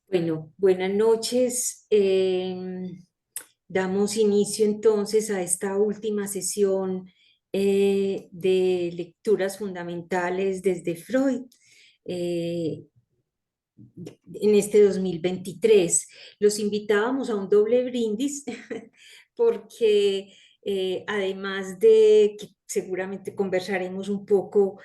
Bueno, buenas noches. Damos inicio entonces a esta última sesión de lecturas fundamentales desde Freud eh, en este 2023. Los invitábamos a un doble brindis porque además de que seguramente conversaremos un poco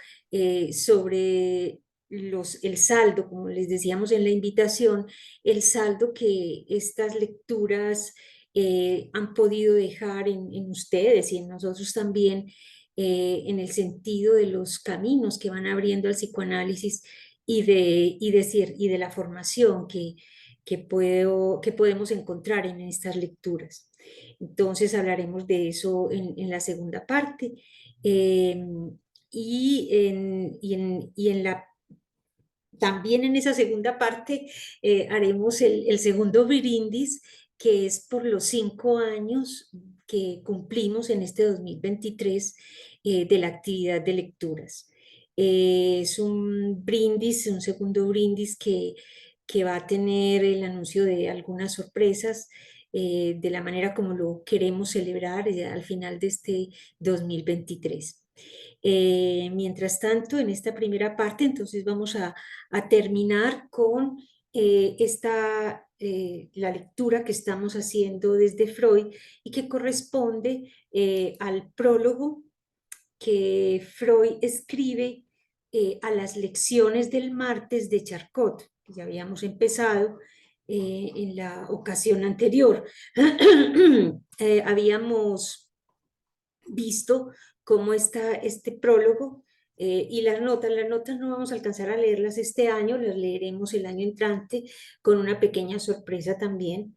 sobre el saldo, como les decíamos en la invitación, el saldo que estas lecturas han podido dejar en ustedes y en nosotros también, en el sentido de los caminos que van abriendo al psicoanálisis y de la formación que podemos encontrar en estas lecturas. Entonces hablaremos de eso en la segunda parte. Eh, también en esa segunda parte haremos el segundo brindis, que es por los 5 años que cumplimos en este 2023 de la actividad de lecturas. Es un brindis, un segundo brindis que va a tener el anuncio de algunas sorpresas de la manera como lo queremos celebrar al final de este 2023. Mientras tanto, en esta primera parte, entonces vamos a terminar con la lectura que estamos haciendo desde Freud y que corresponde al prólogo que Freud escribe a las lecciones del martes de Charcot, que ya habíamos empezado en la ocasión anterior. Habíamos visto cómo está este prólogo y las notas no vamos a alcanzar a leerlas este año, las leeremos el año entrante con una pequeña sorpresa también.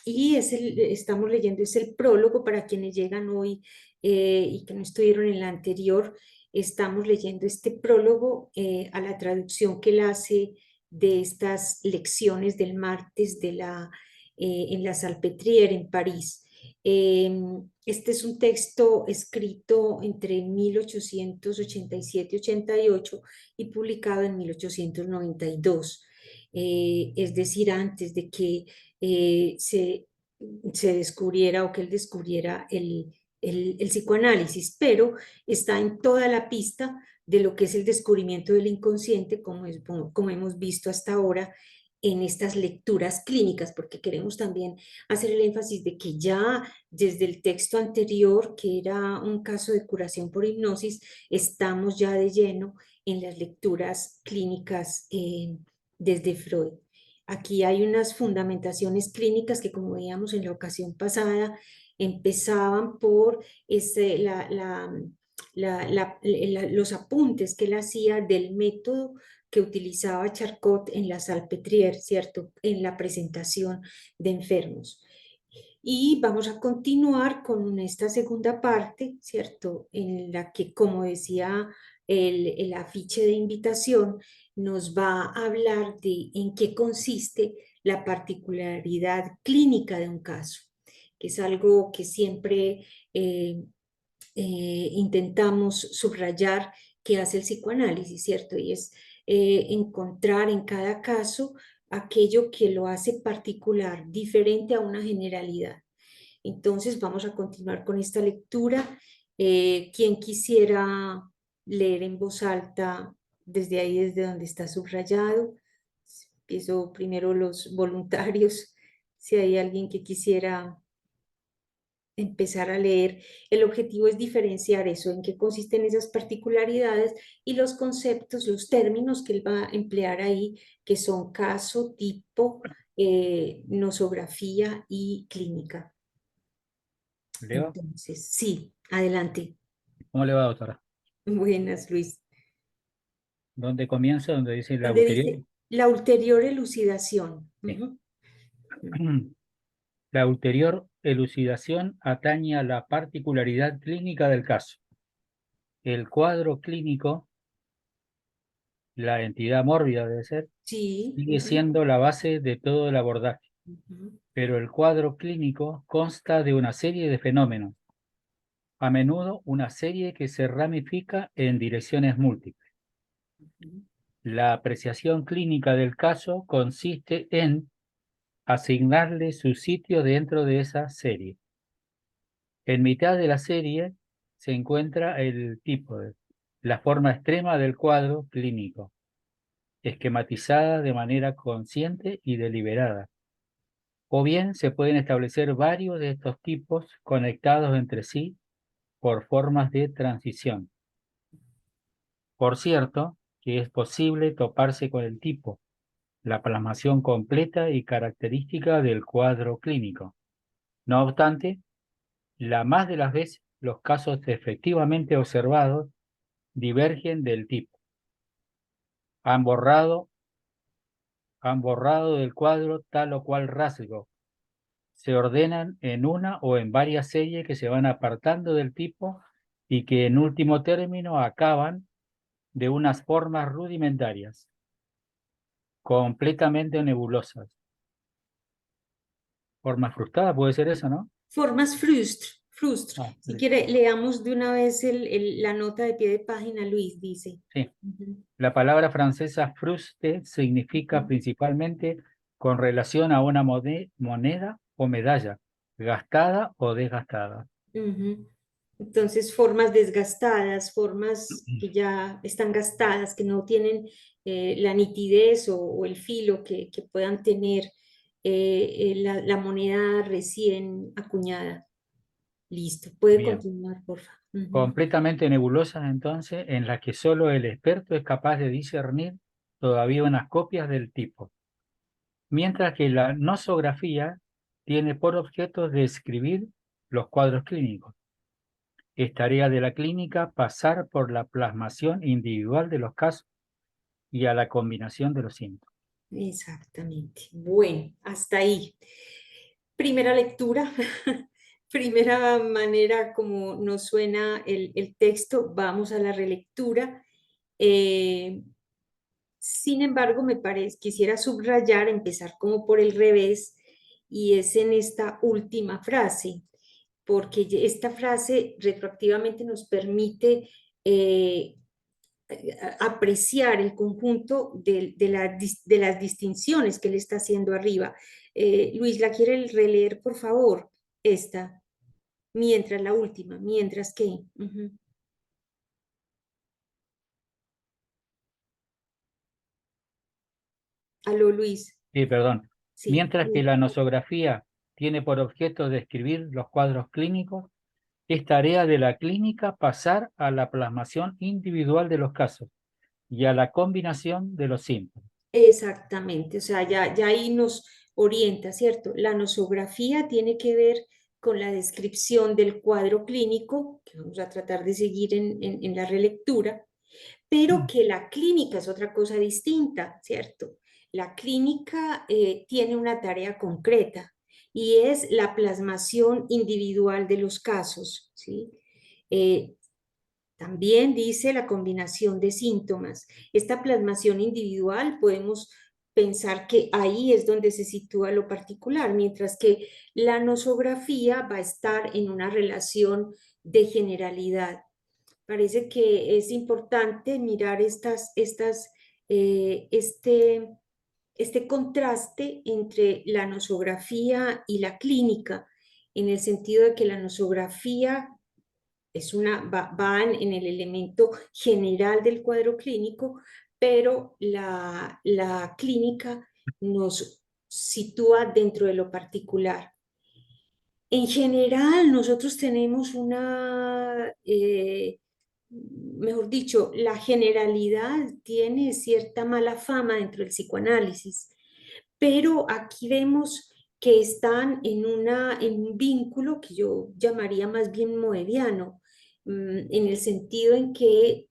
Estamos leyendo, es el prólogo para quienes llegan hoy y que no estuvieron en la anterior. Estamos leyendo este prólogo a la traducción que él hace de estas lecciones del martes en la Salpêtrière en París. Este es un texto escrito entre 1887-88 y publicado en 1892, es decir, antes de que se descubriera o que él descubriera el psicoanálisis, pero está en toda la pista de lo que es el descubrimiento del inconsciente, como hemos visto hasta ahora en estas lecturas clínicas, porque queremos también hacer el énfasis de que ya desde el texto anterior, que era un caso de curación por hipnosis, estamos ya de lleno en las lecturas clínicas desde Freud. Aquí hay unas fundamentaciones clínicas que, como veíamos en la ocasión pasada, empezaban por los apuntes que él hacía del método que utilizaba Charcot en la Salpêtrière, ¿cierto? En la presentación de enfermos. Y vamos a continuar con esta segunda parte, ¿cierto? En la que, como decía el afiche de invitación, nos va a hablar de en qué consiste la particularidad clínica de un caso, que es algo que siempre intentamos subrayar que hace el psicoanálisis, ¿cierto? Y es encontrar en cada caso aquello que lo hace particular, diferente a una generalidad. Entonces vamos a continuar con esta lectura. ¿Quién quisiera leer en voz alta desde ahí, desde donde está subrayado? Empiezo primero los voluntarios, si hay alguien que quisiera empezar a leer. El objetivo es diferenciar eso, en qué consisten esas particularidades y los conceptos, los términos que él va a emplear ahí, que son caso, tipo, nosografía y clínica. Leo, Entonces, sí, adelante. ¿cómo le va, doctora? Buenas, Luis. ¿Dónde comienza? Donde dice la Donde ulterior. dice la ulterior elucidación. Sí. Ujú. La ulterior elucidación atañe a la particularidad clínica del caso. El cuadro clínico, la entidad mórbida debe ser, Sí. sigue Ujú, siendo la base de todo el abordaje, ujú, pero el cuadro clínico consta de una serie de fenómenos, a menudo una serie que se ramifica en direcciones múltiples. ujú. La apreciación clínica del caso consiste en asignarle su sitio dentro de esa serie. En mitad de la serie se encuentra el tipo, la forma extrema del cuadro clínico, esquematizada de manera consciente y deliberada. O bien se pueden establecer varios de estos tipos conectados entre sí por formas de transición. Por cierto, que es posible toparse con el tipo, la plasmación completa y característica del cuadro clínico. No obstante, la más de las veces los casos efectivamente observados divergen del tipo. Han borrado del cuadro tal o cual rasgo. Se ordenan en una o en varias series que se van apartando del tipo y que en último término acaban de unas formas rudimentarias, completamente nebulosas. Forma frustrada puede ser eso, ¿no? Formas frustr. Ah, Si quiere, leamos de una vez la nota de pie de página, Luis dice. sí. Ujú, La palabra francesa fruste significa ujú, principalmente con relación a una moneda o medalla, gastada o desgastada. ujú. Entonces, formas desgastadas, formas que ya están gastadas, que no tienen la nitidez o el filo que puedan tener la moneda recién acuñada. Listo, puede Bien. continuar, por favor. Ujú. Completamente nebulosas entonces, en las que solo el experto es capaz de discernir todavía unas copias del tipo, mientras que la nosografía tiene por objeto describir los cuadros clínicos. Es tarea de la clínica pasar por la plasmación individual de los casos y a la combinación de los síntomas. Exactamente. Bueno, hasta ahí. Primera lectura, primera manera como nos suena el texto. Vamos a la relectura. Eh, Sin embargo, me parece, quisiera subrayar, empezar como por el revés, y es en esta última frase, porque esta frase retroactivamente nos permite apreciar el conjunto de las distinciones que él está haciendo arriba. Luis, ¿la quiere releer, por favor? Esta, mientras la última, mientras que. Ujú. Aló, Luis. Sí, perdón. Sí. Mientras que la nosografía tiene por objeto describir los cuadros clínicos, es tarea de la clínica pasar a la plasmación individual de los casos y a la combinación de los síntomas. Exactamente, o sea, ya ahí nos orienta, ¿cierto? La nosografía tiene que ver con la descripción del cuadro clínico, que vamos a tratar de seguir en la relectura, pero que la clínica es otra cosa distinta, ¿cierto? La clínica tiene una tarea concreta y es la plasmación individual de los casos, ¿sí? Eh, También dice la combinación de síntomas. Esta plasmación individual podemos pensar que ahí es donde se sitúa lo particular, mientras que la nosografía va a estar en una relación de generalidad. Parece que es importante mirar eh, este, este contraste entre la nosografía y la clínica, en el sentido de que la nosografía van en el elemento general del cuadro clínico, pero la clínica nos sitúa dentro de lo particular. En general, nosotros tenemos mejor dicho, la generalidad tiene cierta mala fama dentro del psicoanálisis, pero aquí vemos que están en un vínculo que yo llamaría más bien moediano, en el sentido en que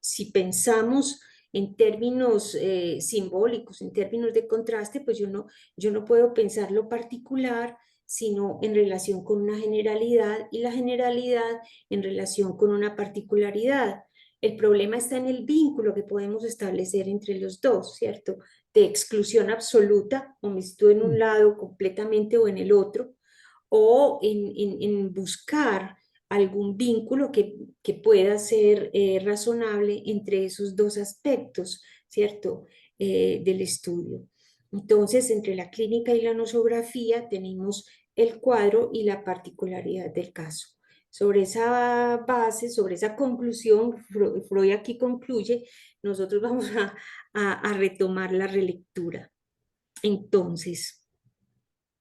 si pensamos en términos simbólicos, en términos de contraste, pues yo no puedo pensar lo particular, sino en relación con una generalidad y la generalidad en relación con una particularidad. El problema está en el vínculo que podemos establecer entre los dos, ¿cierto? De exclusión absoluta, o me sitúo en un lado completamente o en el otro, o en buscar algún vínculo que pueda ser razonable entre esos dos aspectos, ¿cierto? Del estudio. Entonces, entre la clínica y la nosografía tenemos el cuadro y la particularidad del caso. Sobre esa base, sobre esa conclusión, Freud aquí concluye, nosotros vamos a retomar la relectura. Entonces,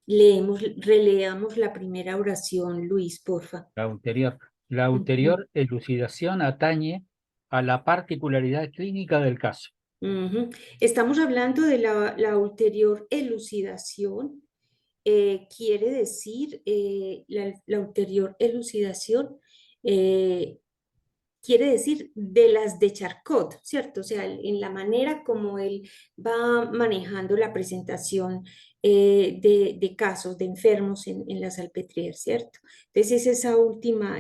releamos la primera oración, Luis, porfa. La ulterior. La Ujú, ulterior elucidación atañe a la particularidad clínica del caso. ujú. Estamos hablando de la ulterior elucidación. Quiere decir, la ulterior elucidación eh, quiere decir de las de Charcot, ¿cierto? O sea, en la manera como él va manejando la presentación de casos de enfermos en la Salpêtrière, ¿cierto? Entonces es esa última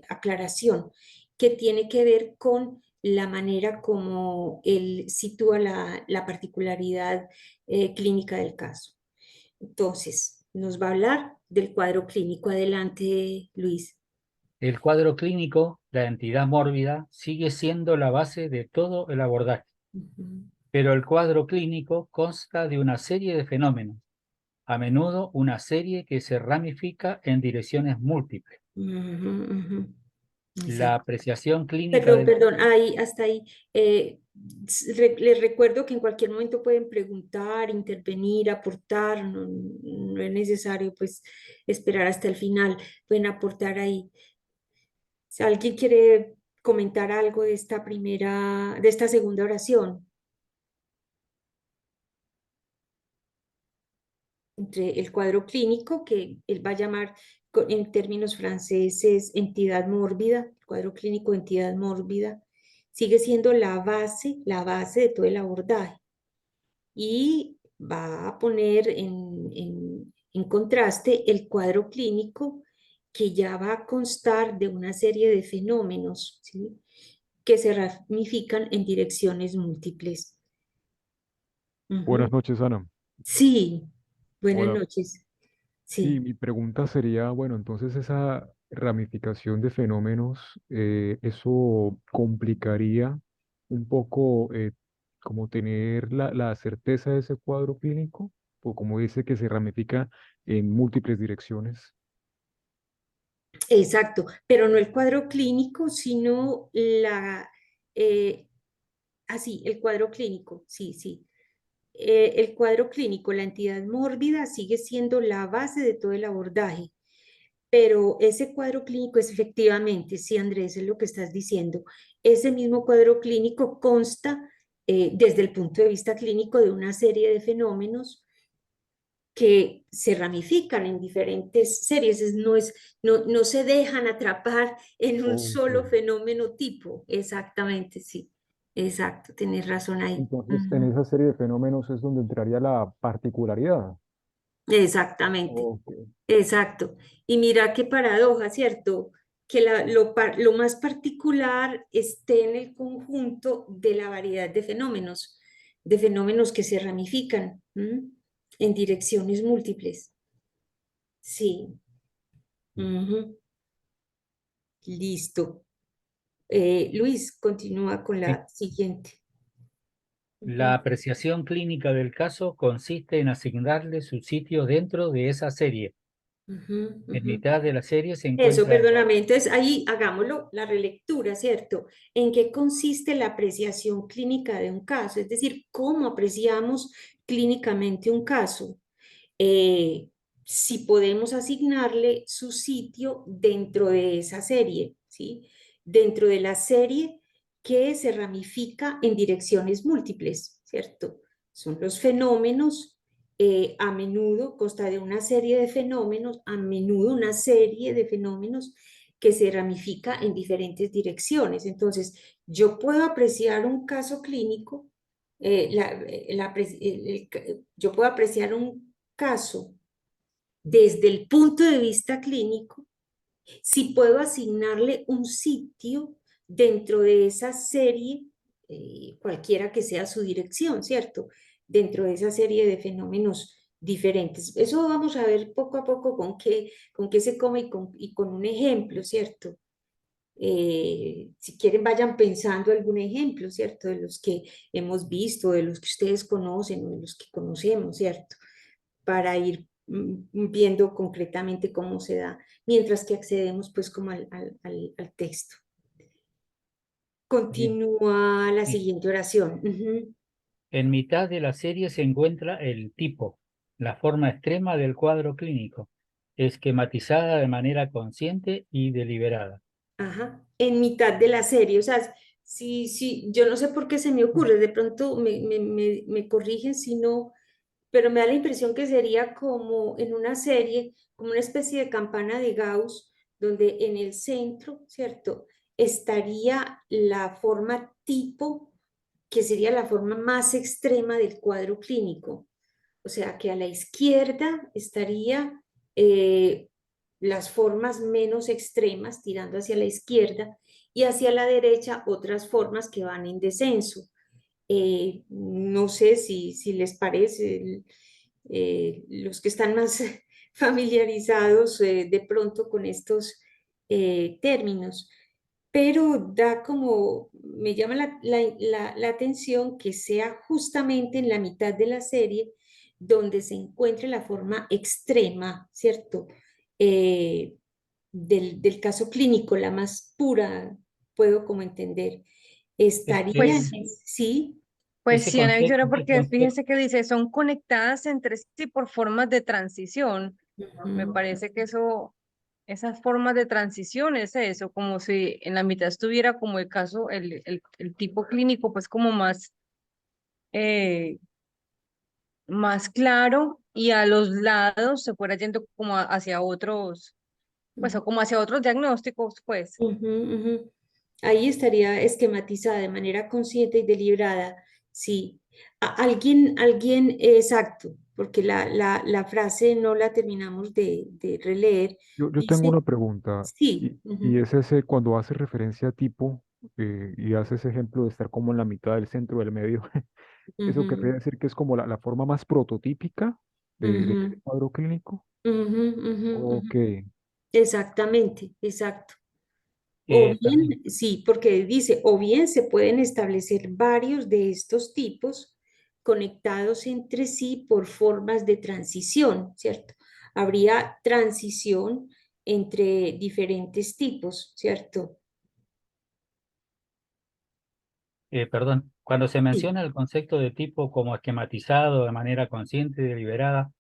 aclaración que tiene que ver con la manera como él sitúa la particularidad clínica del caso. Entonces, nos va a hablar del cuadro clínico. Adelante, Luis. El cuadro clínico, la entidad mórbida, sigue siendo la base de todo el abordaje, Ujú. pero el cuadro clínico consta de una serie de fenómenos, a menudo una serie que se ramifica en direcciones múltiples. Ujú, ujú. La Exacto. apreciación clínica Perdón, del... perdón, ahí, hasta ahí. Les recuerdo que en cualquier momento pueden preguntar, intervenir, aportar, no es necesario pues esperar hasta el final, pueden aportar ahí. Si alguien quiere comentar algo de esta segunda oración, entre el cuadro clínico, que él va a llamar en términos franceses entidad mórbida, el cuadro clínico entidad mórbida, sigue siendo la base de todo el abordaje. Y va a poner en contraste el cuadro clínico que ya va a constar de una serie de fenómenos, ¿sí? Que se ramifican en direcciones múltiples. Buenas Ujú. noches, Ana. Sí, buenas Hola. noches. Sí, Sí, mi pregunta sería, bueno, entonces esa ramificación de fenómenos, eso complicaría un poco como tener la certeza de ese cuadro clínico, o como dice que se ramifica en múltiples direcciones. exacto, pero no el cuadro clínico, sino eh, el cuadro clínico, sí, sí. El cuadro clínico, la entidad mórbida, sigue siendo la base de todo el abordaje, pero ese cuadro clínico es efectivamente, sí, Andrés, es lo que estás diciendo, ese mismo cuadro clínico consta desde el punto de vista clínico de una serie de fenómenos que se ramifican en diferentes series, no se dejan atrapar en un Ok. solo fenómeno tipo, exactamente, sí, exacto, tienes razón ahí. Entonces, en Ujú. esa serie de fenómenos es donde entraría la particularidad. Exactamente, Ok. exacto. Y mira qué paradoja, ¿cierto? Que lo más particular esté en el conjunto de la variedad de fenómenos que se ramifican, ¿m? En direcciones múltiples. Sí, ujú. Listo. Luis, continúa con Sí. la siguiente. La Ujú. apreciación clínica del caso consiste en asignarle su sitio dentro de esa serie. Ujú, En ujú. mitad de la serie se Eso, encuentra perdóname. Entonces, ahí hagámoslo, la relectura, ¿cierto? ¿En qué consiste la apreciación clínica de un caso? Es decir, ¿cómo apreciamos clínicamente un caso? Eh, si podemos asignarle su sitio dentro de esa serie, ¿sí? Dentro de la serie que se ramifica en direcciones múltiples, ¿cierto? Son los fenómenos, a menudo consta de una serie de fenómenos, a menudo una serie de fenómenos que se ramifica en diferentes direcciones. Entonces, yo puedo apreciar un caso clínico, yo puedo apreciar un caso desde el punto de vista clínico, si puedo asignarle un sitio dentro de esa serie, cualquiera que sea su dirección, ¿cierto? Dentro de esa serie de fenómenos diferentes. Eso vamos a ver poco a poco con qué se come y con un ejemplo, ¿cierto? Si quieren, vayan pensando algún ejemplo, ¿cierto? De los que hemos visto, de los que ustedes conocen o de los que conocemos, ¿cierto? Para ir viendo concretamente cómo se da, mientras que accedemos pues como al texto. Bien. Continúa la Sí. siguiente oración. Ujú. En mitad de la serie se encuentra el tipo, la forma extrema del cuadro clínico, esquematizada de manera consciente y deliberada. Ajá, en mitad de la serie, o sea, sí, sí, yo no sé por qué se me ocurre, de pronto me corrigen si no, pero me da la impresión que sería como en una serie, como una especie de campana de Gauss, donde en el centro, ¿cierto? Estaría la forma tipo, que sería la forma más extrema del cuadro clínico. O sea, que a la izquierda estaría eh, las formas menos extremas, tirando hacia la izquierda, y hacia la derecha otras formas que van en descenso. No sé si les parece, los que están más familiarizados de pronto con estos términos, pero da como, me llama la atención que sea justamente en la mitad de la serie donde se encuentre la forma extrema, ¿cierto? Eh, del caso clínico, la más pura, puedo como entender. Estaría, Este, Pues, sí. pues ese sí, Ana concepto, Victoria, porque fíjese que dice, son conectadas entre sí por formas de transición. Me Ujú, parece que eso, esas formas de transición es eso, como si en la mitad estuviera como el caso, el tipo clínico, pues como eh, más claro y a los lados se fuera yendo como hacia otros, pues o como hacia otros diagnósticos, pues. ujú, ujú. Ahí estaría esquematizada de manera consciente y deliberada. Sí. Alguien, exacto, porque la frase no la terminamos de releer. Yo tengo una Dice, pregunta, sí. y Ujú, es ese cuando hace referencia a tipo y hace ese ejemplo de estar como en la mitad del centro del medio, eso querría ujú, decir que es como la forma más prototípica de ese ujú, cuadro clínico. ujú, ujú, ujú. Ok, Exactamente, exacto. O perdón, bien, sí, porque dice, o bien se pueden establecer varios de estos tipos conectados entre sí por formas de transición, ¿cierto? Habría transición entre diferentes tipos, ¿cierto? perdón, cuando se Sí. menciona el concepto de tipo como esquematizado de manera consciente y deliberada,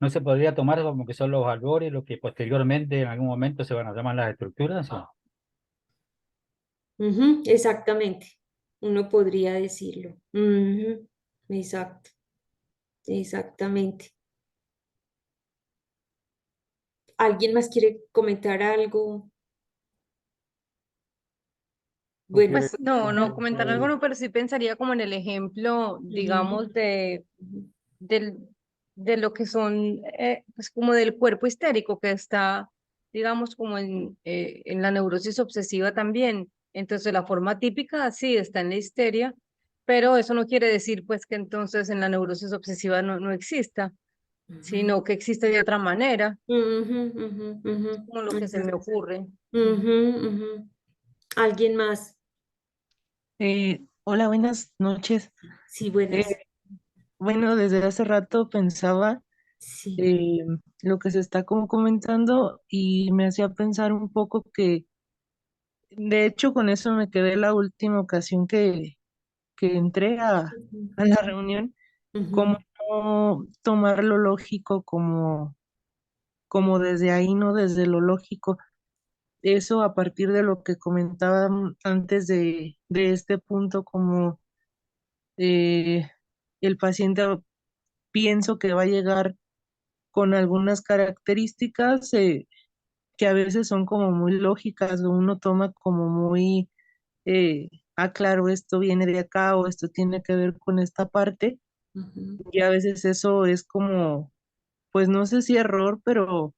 ¿no se podría tomar como que son los albores lo que posteriormente en algún momento se van a llamar las estructuras? ¿O? Ujú, exactamente. Uno podría decirlo. Ujú, exacto, exactamente. ¿Alguien más quiere comentar algo? no Bueno, quiere Pues no, no ajá. comentar algo, no, pero sí pensaría como en el ejemplo, Ujú, digamos, ujú, del, de lo que son, pues como del cuerpo histérico que está, digamos, como en la neurosis obsesiva también. Entonces, la forma típica sí está en la histeria, pero eso no quiere decir pues que entonces en la neurosis obsesiva no exista, ujú. sino que existe de otra manera, Ujú, ujú, ujú, como lo que se me ocurre. ujú, ujú. ¿Alguien más? Hola, buenas noches. Sí, Eh, buenas. bueno, desde hace rato pensaba Sí. eh, lo que se está como comentando y me hacía pensar un poco que, de hecho, con eso me quedé la última ocasión que entré Ujú, a la reunión, ujú, como no tomar lo lógico como desde ahí, no desde lo lógico. Eso a partir de lo que comentaba antes de este punto, como eh, el paciente pienso que va a llegar con algunas características que a veces son como muy lógicas o uno toma como muy, claro, esto viene de acá o esto tiene que ver con esta parte ujú, y a veces eso es como, pues no sé si error, pero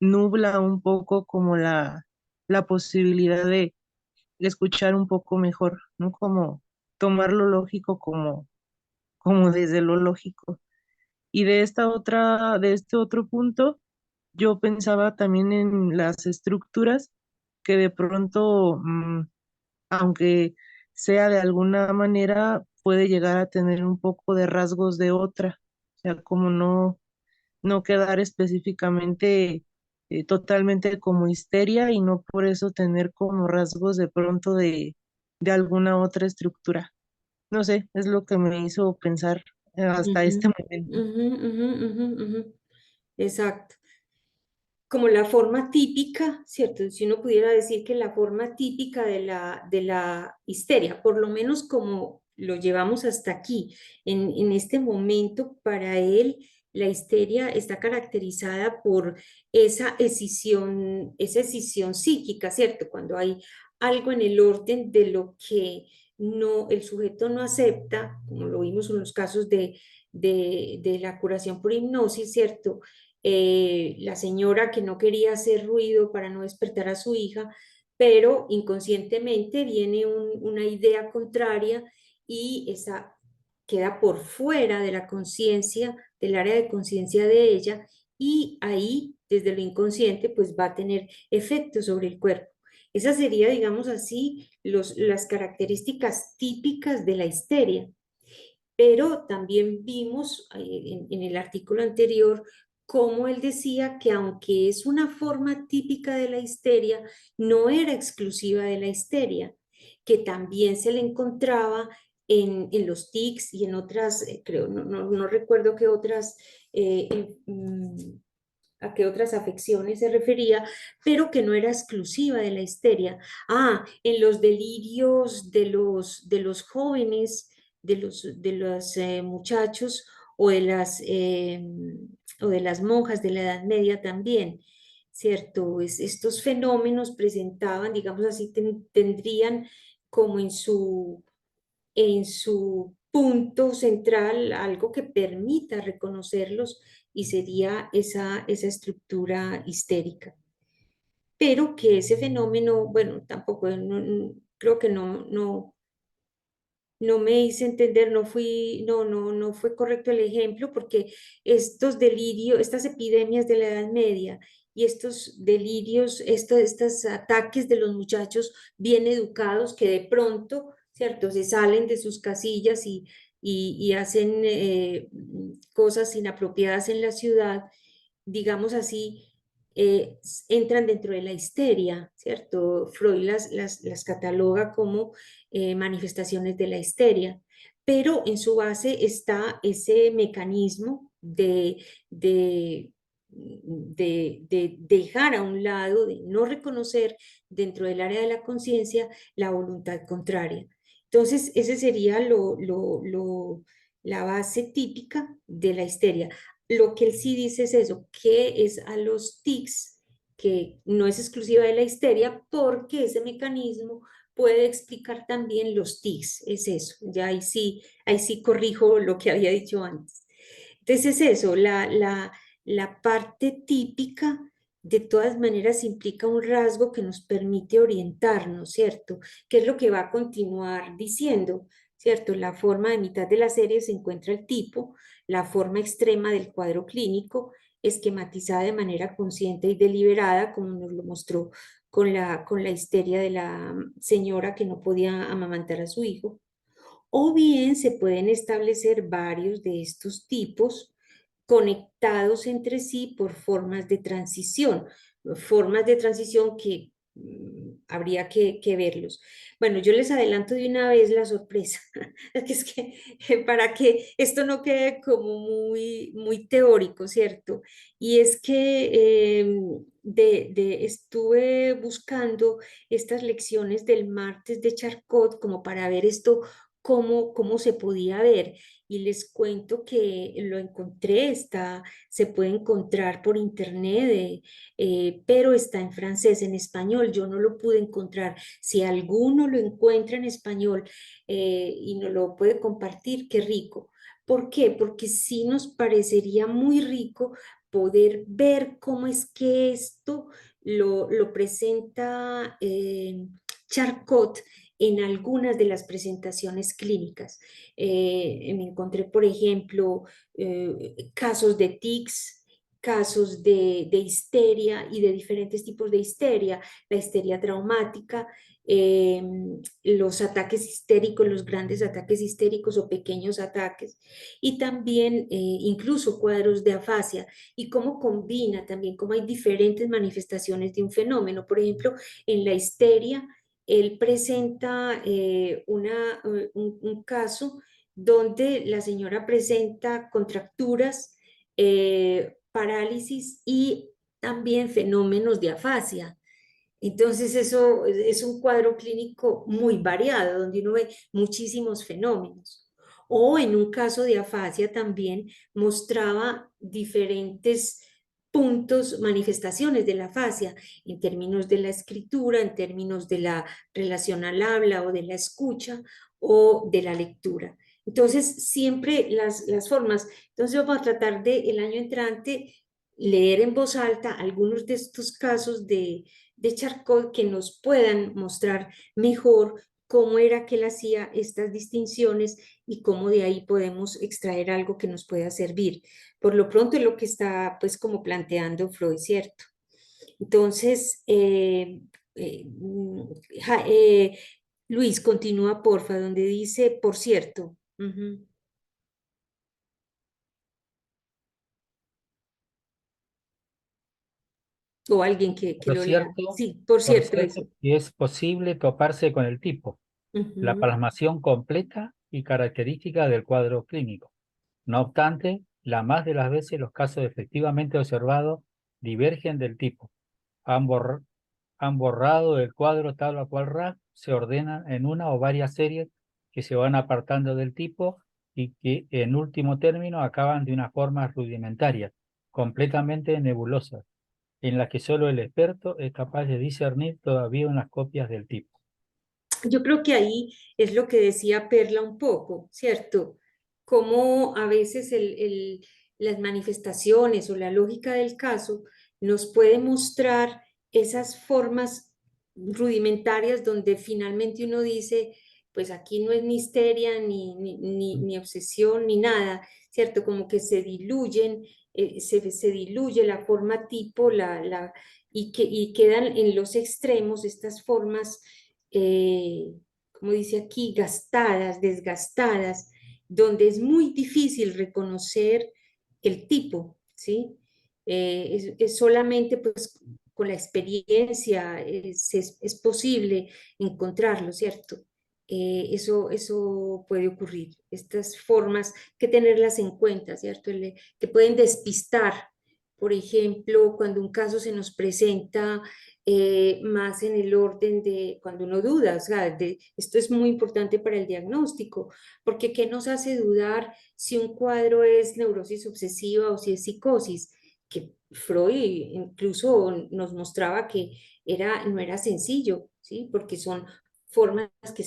nubla un poco como la posibilidad de escuchar un poco mejor, ¿no? Como tomar lo lógico como desde lo lógico. Y de este otro punto, yo pensaba también en las estructuras, que de pronto, aunque sea de alguna manera, puede llegar a tener un poco de rasgos de otra, o sea, como no quedar específicamente totalmente como histeria y no por eso tener como rasgos de pronto de alguna otra estructura. No sé, es lo que me hizo pensar hasta este Ujú, momento. ujú, ujú, ujú, ujú. Exacto. Como la forma típica, ¿cierto? Si uno pudiera decir que la forma típica de la histeria, por lo menos como lo llevamos hasta aquí, en este momento, para él, la histeria está caracterizada por esa escisión psíquica, ¿cierto? Cuando hay algo en el orden de lo que no, el sujeto no acepta, como lo vimos en los casos de la curación por hipnosis, ¿cierto? La señora que no quería hacer ruido para no despertar a su hija, pero inconscientemente viene una idea contraria y esa queda por fuera de la conciencia, del área de conciencia de ella, y ahí, desde lo inconsciente, pues va a tener efecto sobre el cuerpo. Esas serían, digamos así, las características típicas de la histeria. Pero también vimos en el artículo anterior cómo él decía que aunque es una forma típica de la histeria, no era exclusiva de la histeria, que también se le encontraba en los tics y en otras, creo, no recuerdo qué otras, a qué otras afecciones se refería, pero que no era exclusiva de la histeria. Ah, en los delirios de los jóvenes, de los muchachos o de las monjas de la Edad Media también, ¿cierto? Estos fenómenos presentaban, digamos así, tendrían como en su punto central algo que permita reconocerlos y sería esa estructura histérica. Pero que ese fenómeno, bueno, tampoco, creo que no me hice entender, no fue correcto el ejemplo, porque estos delirios, estas epidemias de la Edad Media y estos delirios, estos ataques de los muchachos bien educados que de pronto, ¿cierto?, se salen de sus casillas y hacen cosas inapropiadas en la ciudad, digamos así, entran dentro de la histeria, ¿cierto? Freud las cataloga como manifestaciones de la histeria, pero en su base está ese mecanismo de dejar a un lado, de no reconocer dentro del área de la conciencia la voluntad contraria. Entonces, ese sería la base típica de la histeria. Lo que él sí dice es eso, que es a los tics, que no es exclusiva de la histeria, porque ese mecanismo puede explicar también los tics, es eso, ya ahí sí corrijo lo que había dicho antes. Entonces es eso, la parte típica de todas maneras implica un rasgo que nos permite orientarnos, ¿cierto? ¿Qué es lo que va a continuar diciendo? ¿Cierto? La forma de mitad de la serie se encuentra el tipo, la forma extrema del cuadro clínico, esquematizada de manera consciente y deliberada, como nos lo mostró con la histeria de la señora que no podía amamantar a su hijo. O bien se pueden establecer varios de estos tipos conectados entre sí por formas de transición que habría que verlos. Bueno, yo les adelanto de una vez la sorpresa, es que para que esto no quede como muy teórico, ¿cierto? Y es que estuve buscando estas lecciones del martes de Charcot como para ver esto, cómo se podía ver. Y les cuento que lo encontré, se puede encontrar por internet, pero está en francés, en español yo no lo pude encontrar. Si alguno lo encuentra en español y nos lo puede compartir, qué rico. ¿Por qué? Porque sí nos parecería muy rico poder ver cómo es que esto lo presenta Charcot en algunas de las presentaciones clínicas. Me encontré, por ejemplo, casos de tics casos de histeria y de diferentes tipos de histeria, la histeria traumática, los ataques histéricos, los grandes ataques histéricos o pequeños ataques, y también incluso cuadros de afasia, y cómo combina también, cómo hay diferentes manifestaciones de un fenómeno. Por ejemplo, en la histeria, él presenta un caso donde la señora presenta contracturas, parálisis y también fenómenos de afasia. Entonces eso es un cuadro clínico muy variado, donde uno ve muchísimos fenómenos. O en un caso de afasia también mostraba diferentes puntos, manifestaciones de la afasia, en términos de la escritura, en términos de la relación al habla o de la escucha o de la lectura. Entonces, siempre las formas. Entonces, vamos a tratar de el año entrante leer en voz alta algunos de estos casos de Charcot que nos puedan mostrar mejor cómo era que él hacía estas distinciones y cómo de ahí podemos extraer algo que nos pueda servir. Por lo pronto es lo que está pues como planteando Freud, ¿cierto? Entonces, ja, Luis, continúa porfa, donde dice, por cierto. Ujú. O alguien que Por lo lea. cierto, Sí, por por cierto, cierto, eso. que es posible toparse con el tipo, la Ujú. plasmación completa y característica del cuadro clínico. No obstante, la más de las veces los casos efectivamente observados divergen del tipo. Han, han borrado el cuadro tal o cual rasgo, se ordenan en una o varias series que se van apartando del tipo y que en último término acaban de una forma rudimentaria, completamente nebulosa, en la que solo el experto es capaz de discernir todavía unas copias del tipo. Yo creo que ahí es lo que decía Perla un poco, ¿cierto? Cómo a veces las manifestaciones o la lógica del caso nos puede mostrar esas formas rudimentarias donde finalmente uno dice, pues aquí no es ni histeria, ni obsesión, ni nada, ¿cierto? Como que se diluyen, se diluye la forma tipo, y quedan en los extremos estas formas, como dice aquí, gastadas, desgastadas, donde es muy difícil reconocer el tipo, ¿sí? Es solamente pues con la experiencia es posible encontrarlo, ¿cierto? Eso puede ocurrir. Estas formas que tenerlas en cuenta, ¿cierto? Que pueden despistar. Por ejemplo, cuando un caso se nos presenta más en el orden de cuando uno duda, o sea, esto es muy importante para el diagnóstico, porque ¿qué nos hace dudar si un cuadro es neurosis obsesiva o si es psicosis? Que Freud incluso nos mostraba que no era sencillo, ¿sí? Porque son formas que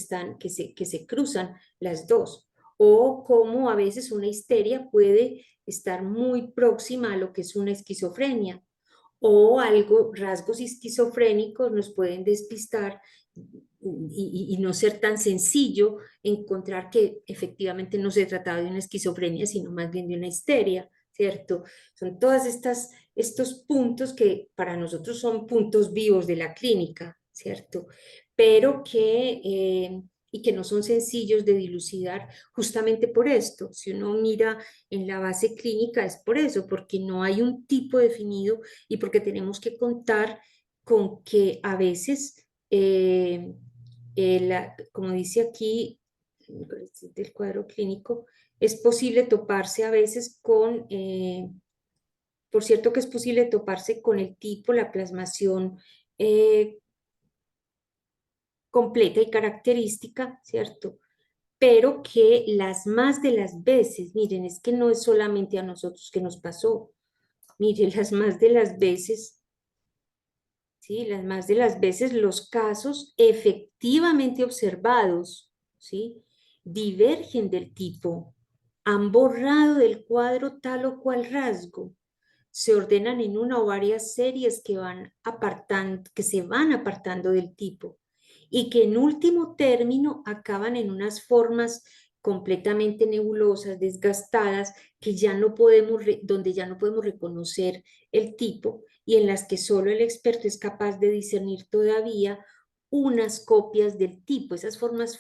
se cruzan las dos. O cómo a veces una histeria puede estar muy próxima a lo que es una esquizofrenia, o rasgos esquizofrénicos nos pueden despistar y no ser tan sencillo encontrar que efectivamente no se trataba de una esquizofrenia, sino más bien de una histeria, ¿cierto? Son todas estos puntos que para nosotros son puntos vivos de la clínica, ¿cierto? Pero y que no son sencillos de dilucidar justamente por esto. Si uno mira en la base clínica es por eso, porque no hay un tipo definido y porque tenemos que contar con que a veces, como dice aquí, del cuadro clínico, es posible toparse a veces por cierto que es posible toparse con el tipo, la plasmación completa y característica, ¿cierto? Pero que las más de las veces, miren, es que no es solamente a nosotros que nos pasó, miren, las más de las veces, ¿sí? Las más de las veces los casos efectivamente observados, ¿sí? Divergen del tipo, han borrado del cuadro tal o cual rasgo, se ordenan en una o varias series que se van apartando del tipo y que en último término acaban en unas formas completamente nebulosas, desgastadas, que ya no podemos, donde ya no podemos reconocer el tipo y en las que solo el experto es capaz de discernir todavía unas copias del tipo, esas formas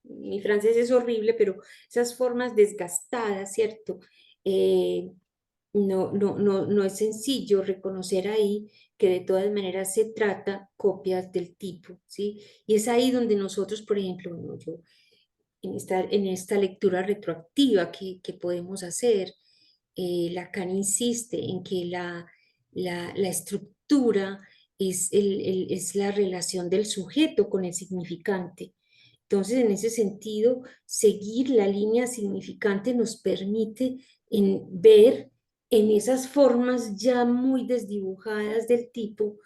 mi francés es horrible, pero esas formas desgastadas, ¿cierto? No es sencillo reconocer ahí que de todas maneras se trata copias del tipo, ¿sí? Y es ahí donde nosotros, por ejemplo, bueno, yo en esta lectura retroactiva que podemos hacer, Lacan insiste en que la estructura es la relación del sujeto con el significante. Entonces, en ese sentido, seguir la línea significante nos permite ver en esas formas ya muy desdibujadas del tipo,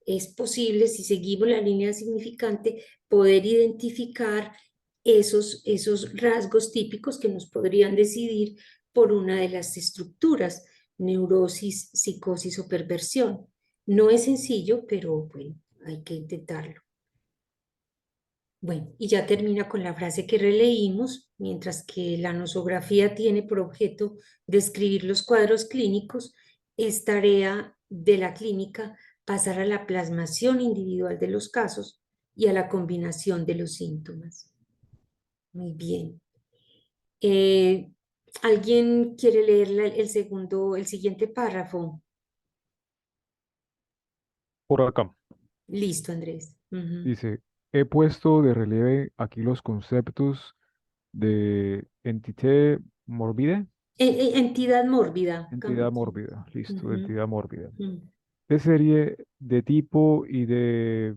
es posible, si seguimos la línea significante, poder identificar esos rasgos típicos que nos podrían decidir por una de las estructuras, neurosis, psicosis o perversión. No es sencillo, pero bueno, hay que intentarlo. Bueno, y ya termina con la frase que releímos, mientras que la nosografía tiene por objeto describir los cuadros clínicos, es tarea de la clínica pasar a la plasmación individual de los casos y a la combinación de los síntomas. Muy bien. ¿Alguien quiere leer el siguiente párrafo? Por acá. Listo, Andrés. Ujú. Dice, he puesto de relieve aquí los conceptos de entité morbide, Entidad mórbida. entidad mórbida, listo, de Ujú, entidad mórbida, ujú. de serie, de tipo y de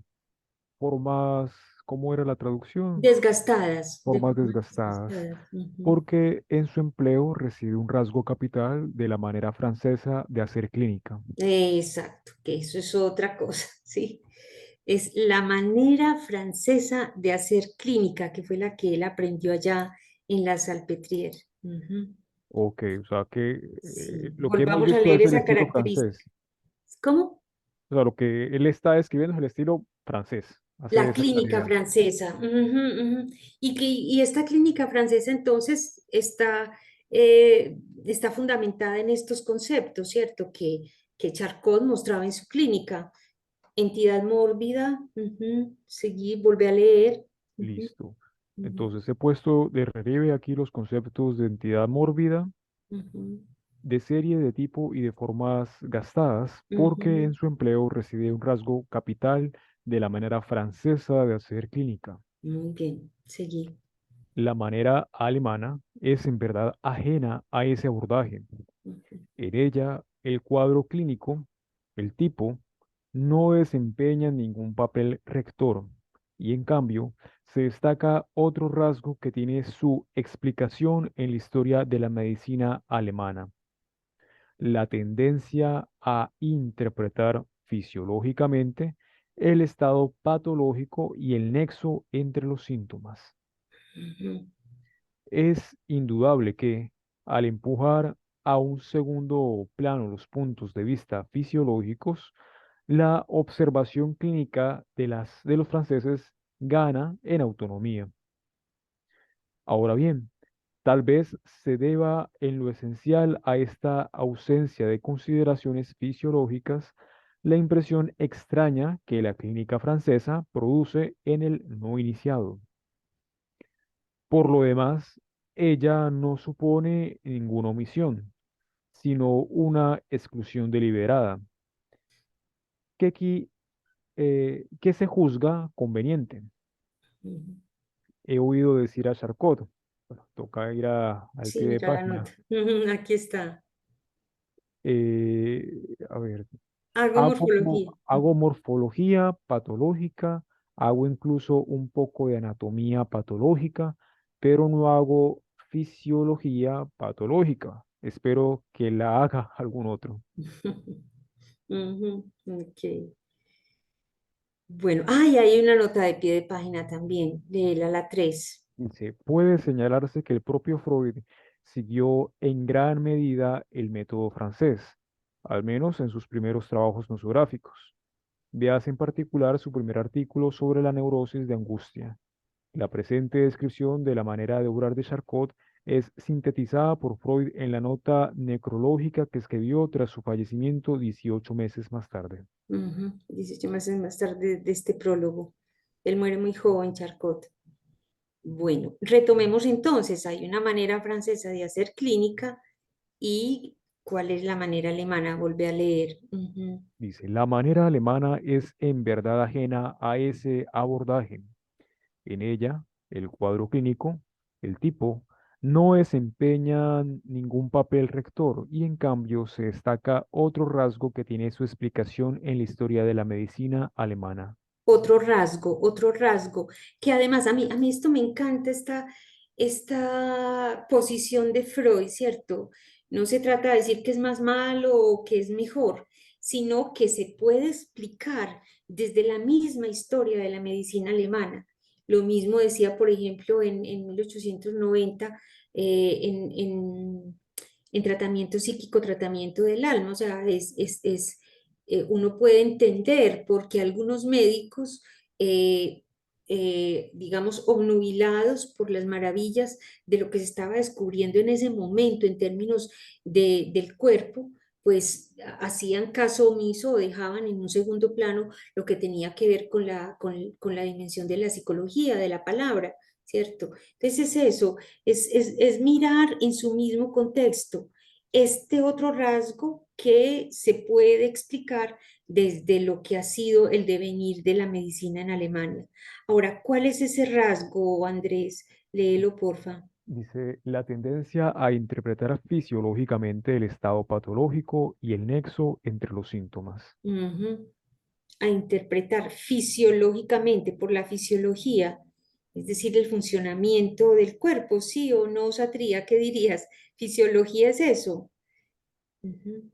formas, ¿cómo era la traducción? Desgastadas, de Formas formas desgastadas, desgastadas. Ujú. porque en su empleo recibe un rasgo capital de la manera francesa de hacer clínica. Exacto, que eso es otra cosa, ¿sí? Es la manera francesa de hacer clínica, que fue la que él aprendió allá en la Salpêtrière. Ujú. Ok, o sea que Sí, lo que hemos volvamos a visto leer es el esa estilo característica. francés. ¿Cómo? O sea, lo que él está escribiendo es el estilo francés. Hace La esa clínica claridad. francesa. Ujú, ujú. Y esta clínica francesa entonces está fundamentada en estos conceptos, ¿cierto? Que Charcot mostraba en su clínica. Entidad mórbida, seguí, volví a leer. Ujú, Listo. ujú, Entonces he puesto de relieve aquí los conceptos de entidad mórbida, ujú, de serie, de tipo y de formas gastadas, porque ujú. en su empleo reside un rasgo capital de la manera francesa de hacer clínica. Muy bien, seguí. La manera alemana es en verdad ajena a ese abordaje. Ujú, En ella, el cuadro clínico, el tipo, no desempeña ningún papel rector y en cambio se destaca otro rasgo que tiene su explicación en la historia de la medicina alemana, la tendencia a interpretar fisiológicamente el estado patológico y el nexo entre los síntomas. ujú, Es indudable que, al empujar a un segundo plano los puntos de vista fisiológicos, la observación clínica de los franceses gana en autonomía. Ahora bien, tal vez se deba en lo esencial a esta ausencia de consideraciones fisiológicas la impresión extraña que la clínica francesa produce en el no iniciado. Por lo demás, ella no supone ninguna omisión, sino una exclusión deliberada, que se juzga conveniente. ujú. He oído decir a Charcot, bueno, toca ir al Sí, pie de mira la nota. página. Ujú, aquí está. A ver, Hago morfología. hago morfología patológica, hago incluso un poco de anatomía patológica, pero no hago fisiología patológica. Espero que la haga algún otro. Ujú, ok. Bueno, ay, hay una nota de pie de página también, de la 3. Dice, puede señalarse que el propio Freud siguió en gran medida el método francés, al menos en sus primeros trabajos nosográficos. Véase en particular su primer artículo sobre la neurosis de angustia. La presente descripción de la manera de obrar de Charcot es sintetizada por Freud en la nota necrológica que escribió tras su fallecimiento 18 meses más tarde. 18 meses más tarde de este prólogo. Él muere muy joven, Charcot. Bueno, retomemos entonces. Hay una manera francesa de hacer clínica y ¿cuál es la manera alemana? Volvé a leer. Dice, la manera alemana es en verdad ajena a ese abordaje. En ella, el cuadro clínico, el tipo, no desempeña ningún papel rector y en cambio se destaca otro rasgo que tiene su explicación en la historia de la medicina alemana. Otro rasgo, que además a mí esto me encanta, esta posición de Freud, ¿cierto? No se trata de decir que es más malo o que es mejor, sino que se puede explicar desde la misma historia de la medicina alemana. Lo mismo decía, por ejemplo, en 1890, en tratamiento psíquico, tratamiento del alma, o sea, uno puede entender por qué algunos médicos, digamos, obnubilados por las maravillas de lo que se estaba descubriendo en ese momento en términos del cuerpo, pues hacían caso omiso o dejaban en un segundo plano lo que tenía que ver con la dimensión de la psicología, de la palabra, ¿cierto? Entonces es eso, es mirar en su mismo contexto este otro rasgo que se puede explicar desde lo que ha sido el devenir de la medicina en Alemania. Ahora, ¿cuál es ese rasgo, Andrés? Léelo, porfa. Dice, la tendencia a interpretar fisiológicamente el estado patológico y el nexo entre los síntomas. Ujú. A interpretar fisiológicamente por la fisiología, es decir, el funcionamiento del cuerpo, ¿sí o no, Satría? ¿Qué dirías? ¿Fisiología es eso? Ujú.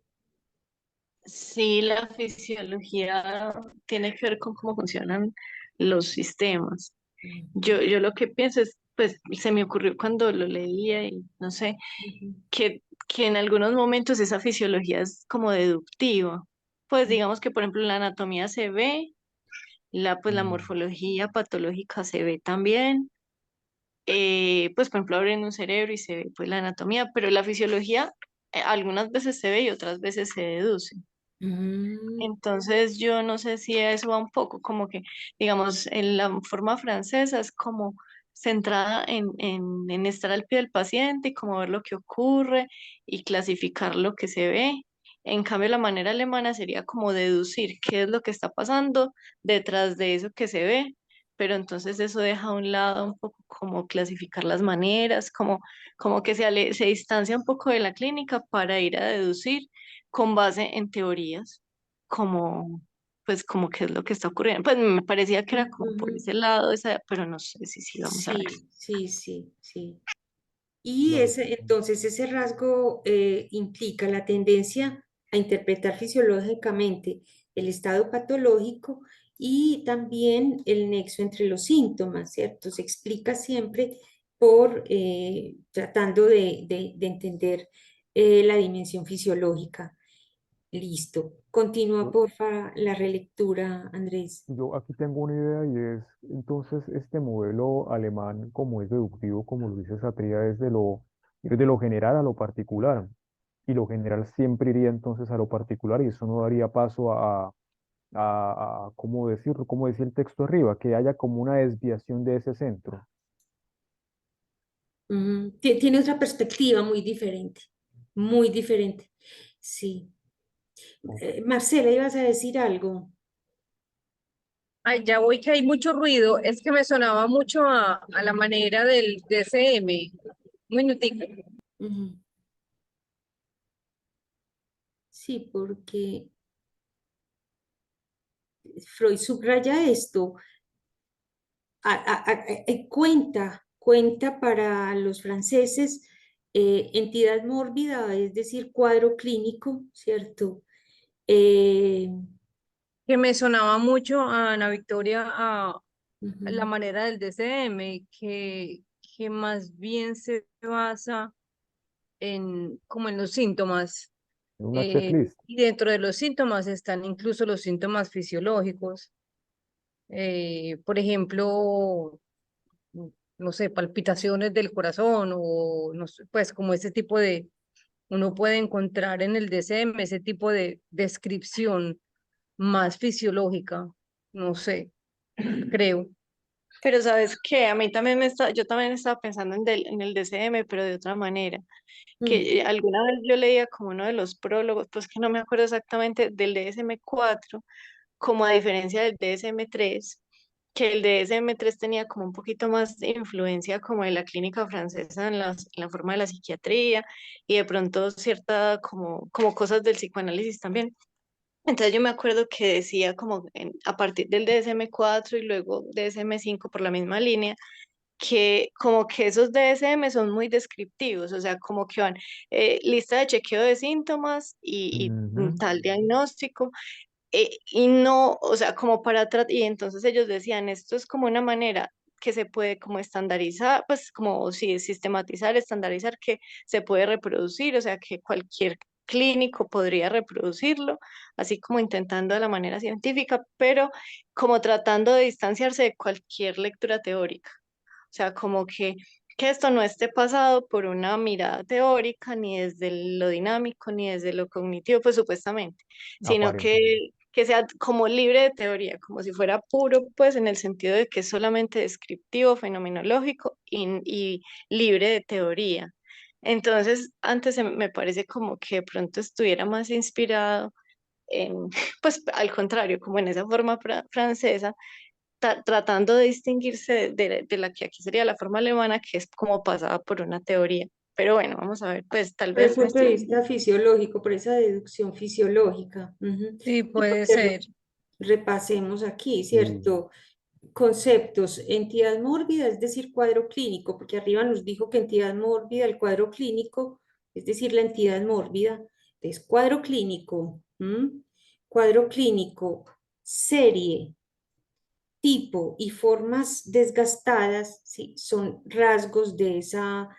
Sí, la fisiología tiene que ver con cómo funcionan los sistemas. Ujú, Yo lo que pienso es, pues se me ocurrió cuando lo leía y no sé, ujú, que en algunos momentos esa fisiología es como deductiva. Pues ujú, digamos que por ejemplo la anatomía se ve, pues la Mm. morfología patológica se ve también, pues por ejemplo abren un cerebro y se ve pues la anatomía, pero la fisiología algunas veces se ve y otras veces se deduce. ujú, Entonces yo no sé si eso va un poco como que, digamos, en la forma francesa es como centrada en estar al pie del paciente y como ver lo que ocurre y clasificar lo que se ve. En cambio, la manera alemana sería como deducir qué es lo que está pasando detrás de eso que se ve, pero entonces eso deja a un lado un poco como clasificar las maneras, como que se distancia un poco de la clínica para ir a deducir con base en teorías como, pues como qué es lo que está ocurriendo. Pues me parecía que era como por ujú. ese lado, pero no sé si vamos a ver. Sí, sí, sí, sí. Y Claro. entonces ese rasgo implica la tendencia a interpretar fisiológicamente el estado patológico y también el nexo entre los síntomas, ¿cierto? Se explica siempre por tratando de entender la dimensión fisiológica. Listo. Continúa, Yo, porfa, la relectura, Andrés. yo aquí tengo una idea y es, entonces, este modelo alemán, como es deductivo, como lo dice Satria, ir de lo general a lo particular. Y lo general siempre iría entonces a lo particular y eso no daría paso ¿cómo decirlo? Como decía el texto arriba, que haya como una desviación de ese centro. Tiene otra perspectiva muy diferente, muy diferente. Sí. Ok. Marcela, ibas a decir algo. Ay, ya voy que hay mucho ruido. Es que me sonaba mucho a la manera del DCM. Un minutico. Ujú. Sí, porque Freud subraya esto, cuenta para los franceses entidad mórbida, es decir, cuadro clínico, ¿cierto? Eh, Que me sonaba mucho a Ana Victoria, a la ujú, manera del DCM, que más bien se basa como en los síntomas. Una checklist. Y dentro de los síntomas están incluso los síntomas fisiológicos. Por ejemplo, no sé, palpitaciones del corazón o no sé, pues como ese tipo de, uno puede encontrar en el DSM ese tipo de descripción más fisiológica, no sé, creo. Pero sabes que a mí también yo también estaba pensando en el DCM, pero de otra manera, Mm, que alguna vez yo leía como uno de los prólogos, pues que no me acuerdo exactamente del DSM-4, como a diferencia del DSM-3, que el DSM-3 tenía como un poquito más de influencia como de la clínica francesa en la forma de la psiquiatría y de pronto cierta como cosas del psicoanálisis también. Entonces yo me acuerdo que decía como a partir del DSM-4 y luego DSM-5 por la misma línea, que como que esos DSM son muy descriptivos, o sea, como que van lista de chequeo de síntomas y Ujú. tal diagnóstico, y no, o sea, como para tratar, y entonces ellos decían, esto es como una manera que se puede como estandarizar, pues como si sistematizar, estandarizar, que se puede reproducir, o sea, que cualquier clínico podría reproducirlo, así como intentando de la manera científica, pero como tratando de distanciarse de cualquier lectura teórica. O sea, como que esto no esté pasado por una mirada teórica, ni desde lo dinámico, ni desde lo cognitivo, pues supuestamente, sino Aparentemente. que sea como libre de teoría, como si fuera puro, pues en el sentido de que es solamente descriptivo, fenomenológico y libre de teoría. Entonces, antes me parece como que de pronto estuviera más inspirado en, pues al contrario, como en esa forma francesa tratando de distinguirse de la que aquí sería la forma alemana, que es como pasada por una teoría. Pero bueno, vamos a ver, pues tal Por el vez me punto de estoy... vista fisiológico, por esa deducción fisiológica. Ujú. Sí, Y puede porque ser. repasemos aquí, Sí. ¿cierto? Conceptos, entidad mórbida, es decir, cuadro clínico, porque arriba nos dijo que entidad mórbida, el cuadro clínico, es decir, la entidad mórbida, es cuadro clínico, cuadro clínico, serie, tipo y formas desgastadas, ¿sí? Son rasgos de esa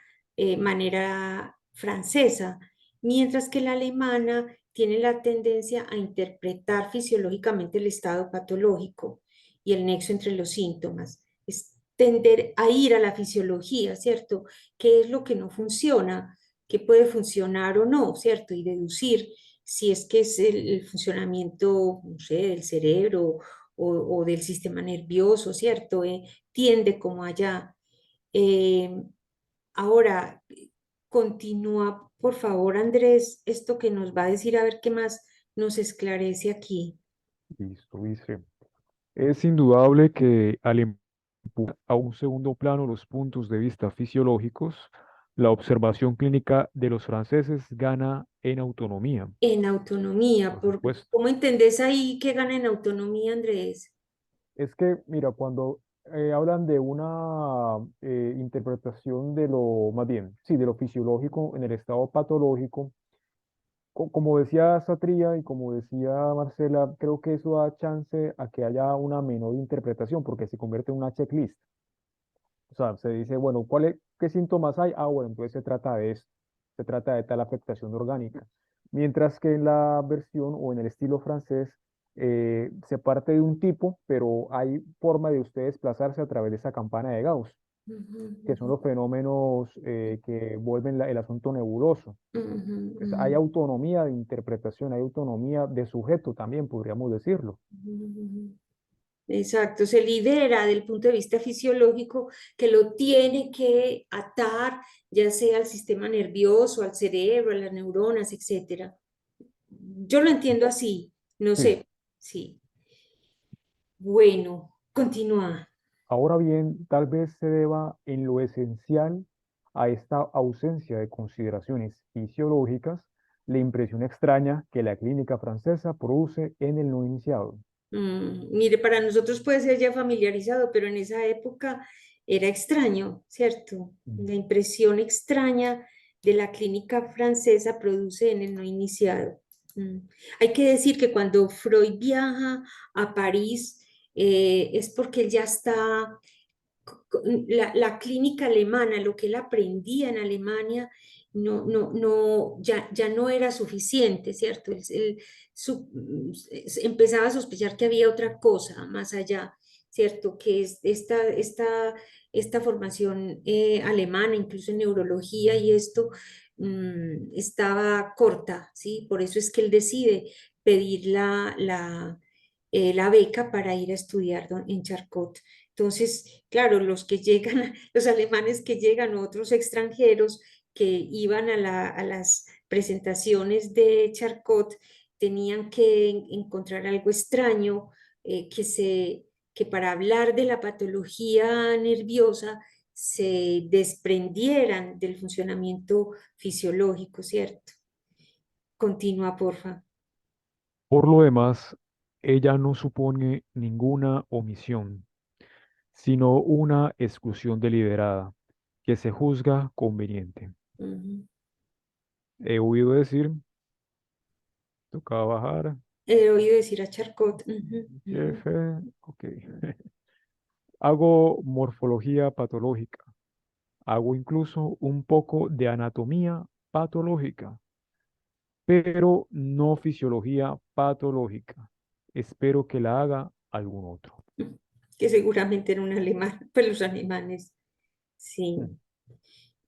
manera francesa, mientras que la alemana tiene la tendencia a interpretar fisiológicamente el estado patológico y el nexo entre los síntomas. Es tender a ir a la fisiología, ¿cierto? ¿Qué es lo que no funciona? ¿Qué puede funcionar o no, ¿cierto? Y deducir si es que es el funcionamiento, no sé, del cerebro o del sistema nervioso, ¿cierto? Tiende como allá. Eh, ahora, continúa, por favor, Andrés, esto que nos va a decir, a ver qué más nos esclarece aquí. Listo, dice. Es indudable que al empujar a un segundo plano los puntos de vista fisiológicos, la observación clínica de los franceses gana en autonomía, En autonomía, por supuesto. ¿cómo entendés ahí que gana en autonomía, Andrés? Es que, mira, cuando hablan de una interpretación de lo, más bien, sí, de lo fisiológico en el estado patológico, como decía Satría y como decía Marcela, creo que eso da chance a que haya una menor interpretación porque se convierte en una checklist. O sea, se dice, bueno, ¿qué síntomas hay? Ah, bueno, entonces se trata de esto, se trata de tal afectación orgánica. Mientras que en la versión o en el estilo francés se parte de un tipo, pero hay forma de usted desplazarse a través de esa campana de Gauss, Ujú, que son ujú, los fenómenos que vuelven el asunto nebuloso. ujú, Pues hay ujú, autonomía de interpretación, hay autonomía de sujeto también, podríamos decirlo. ujú, ujú. Exacto, se libera del punto de vista fisiológico que lo tiene que atar, ya sea al sistema nervioso, al cerebro, a las neuronas, etcétera. Yo lo entiendo así, no Sí. sé, sí. Bueno, continúa. Ahora bien, tal vez se deba en lo esencial a esta ausencia de consideraciones fisiológicas la impresión extraña que la clínica francesa produce en el no iniciado. Mire, para nosotros puede ser ya familiarizado, pero en esa época era extraño, ¿cierto? Mm. La impresión extraña de la clínica francesa produce en el no iniciado. Mm. Hay que decir que cuando Freud viaja a París, es porque él ya está la clínica alemana, lo que él aprendía en Alemania, ya no era suficiente, ¿cierto? Empezaba a sospechar que había otra cosa más allá, ¿cierto? Que es esta formación alemana, incluso en neurología y esto estaba corta, ¿sí? Por eso es que él decide pedir la beca para ir a estudiar en Charcot. Entonces, claro, los que llegan, los alemanes que llegan, otros extranjeros que iban a las presentaciones de Charcot, tenían que encontrar algo extraño, que para hablar de la patología nerviosa se desprendieran del funcionamiento fisiológico, ¿cierto? Continúa, porfa. Por lo demás, ella no supone ninguna omisión, sino una exclusión deliberada que se juzga conveniente. Ujú. He oído decir, tocaba bajar, He oído decir a Charcot. Ujú, ujú. jefe, ok. Hago morfología patológica, hago incluso un poco de anatomía patológica, pero no fisiología patológica. Espero que la haga algún otro. Que seguramente era un alemán, pues los alemanes, sí. Mm.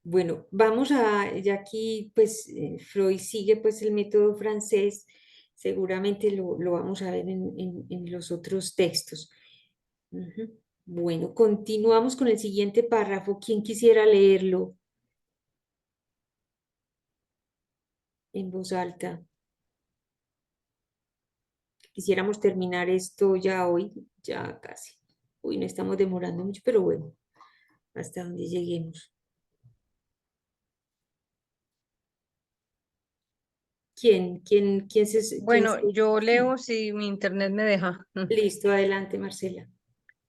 Bueno, vamos ya aquí, pues Freud sigue pues el método francés, seguramente lo vamos a ver en los otros textos. Ujú. Bueno, continuamos con el siguiente párrafo. ¿Quién quisiera leerlo en voz alta? Quisiéramos terminar esto ya hoy, ya casi. Uy, no estamos demorando mucho, pero bueno, hasta donde lleguemos. ¿Quién Bueno, yo sí. leo si mi internet me deja. Listo, adelante, Marcela.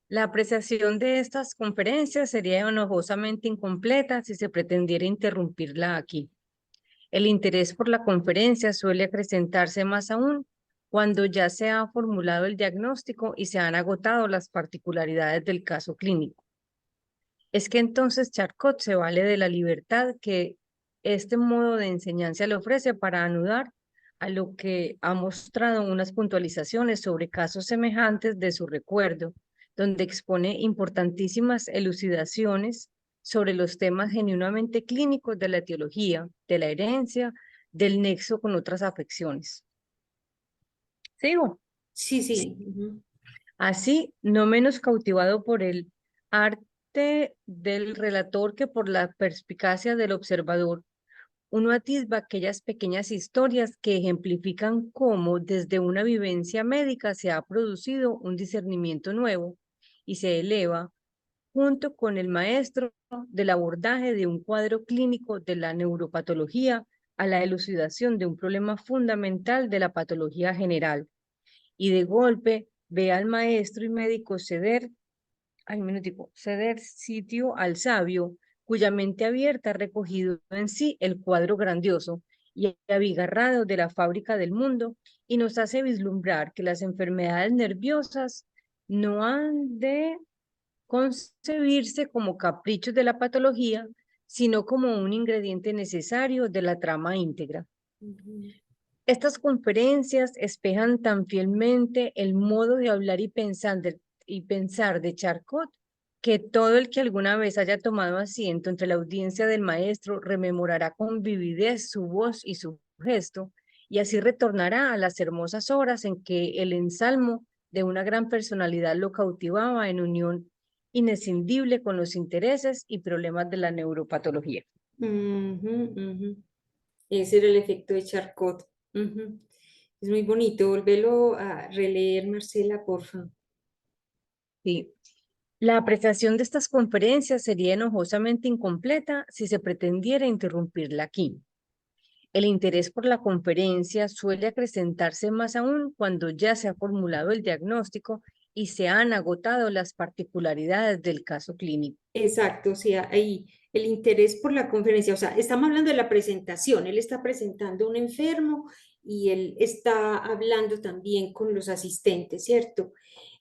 La apreciación de estas conferencias sería enojosamente incompleta si se pretendiera interrumpirla aquí. El interés por la conferencia suele acrecentarse más aún cuando ya se ha formulado el diagnóstico y se han agotado las particularidades del caso clínico. Es que entonces Charcot se vale de la libertad que este modo de enseñanza le ofrece para anudar a lo que ha mostrado unas puntualizaciones sobre casos semejantes de su recuerdo, donde expone importantísimas elucidaciones sobre los temas genuinamente clínicos de la etiología, de la herencia, del nexo con otras afecciones. ¿Sigo? Sí, sí. Ujú. Así, no menos cautivado por el arte del relator que por la perspicacia del observador, uno atisba aquellas pequeñas historias que ejemplifican cómo desde una vivencia médica se ha producido un discernimiento nuevo y se eleva junto con el maestro del abordaje de un cuadro clínico de la neuropatología a la elucidación de un problema fundamental de la patología general. Y de golpe ve al maestro y médico ceder sitio al sabio, cuya mente abierta ha recogido en sí el cuadro grandioso y abigarrado de la fábrica del mundo, y nos hace vislumbrar que las enfermedades nerviosas no han de concebirse como caprichos de la patología, sino como un ingrediente necesario de la trama íntegra. Ujú. Estas conferencias espejan tan fielmente el modo de hablar y pensar de Charcot, que todo el que alguna vez haya tomado asiento entre la audiencia del maestro rememorará con vividez su voz y su gesto, y así retornará a las hermosas horas en que el ensalmo de una gran personalidad lo cautivaba en unión inescindible con los intereses y problemas de la neuropatología. Ujú, ujú. Ese era el efecto de Charcot. Ujú. Es muy bonito. Volvelo a releer, Marcela, porfa. Sí. La apreciación de estas conferencias sería enojosamente incompleta si se pretendiera interrumpirla aquí. El interés por la conferencia suele acrecentarse más aún cuando ya se ha formulado el diagnóstico y se han agotado las particularidades del caso clínico. Exacto, o sea, ahí el interés por la conferencia, o sea, estamos hablando de la presentación, él está presentando a un enfermo y él está hablando también con los asistentes, ¿cierto?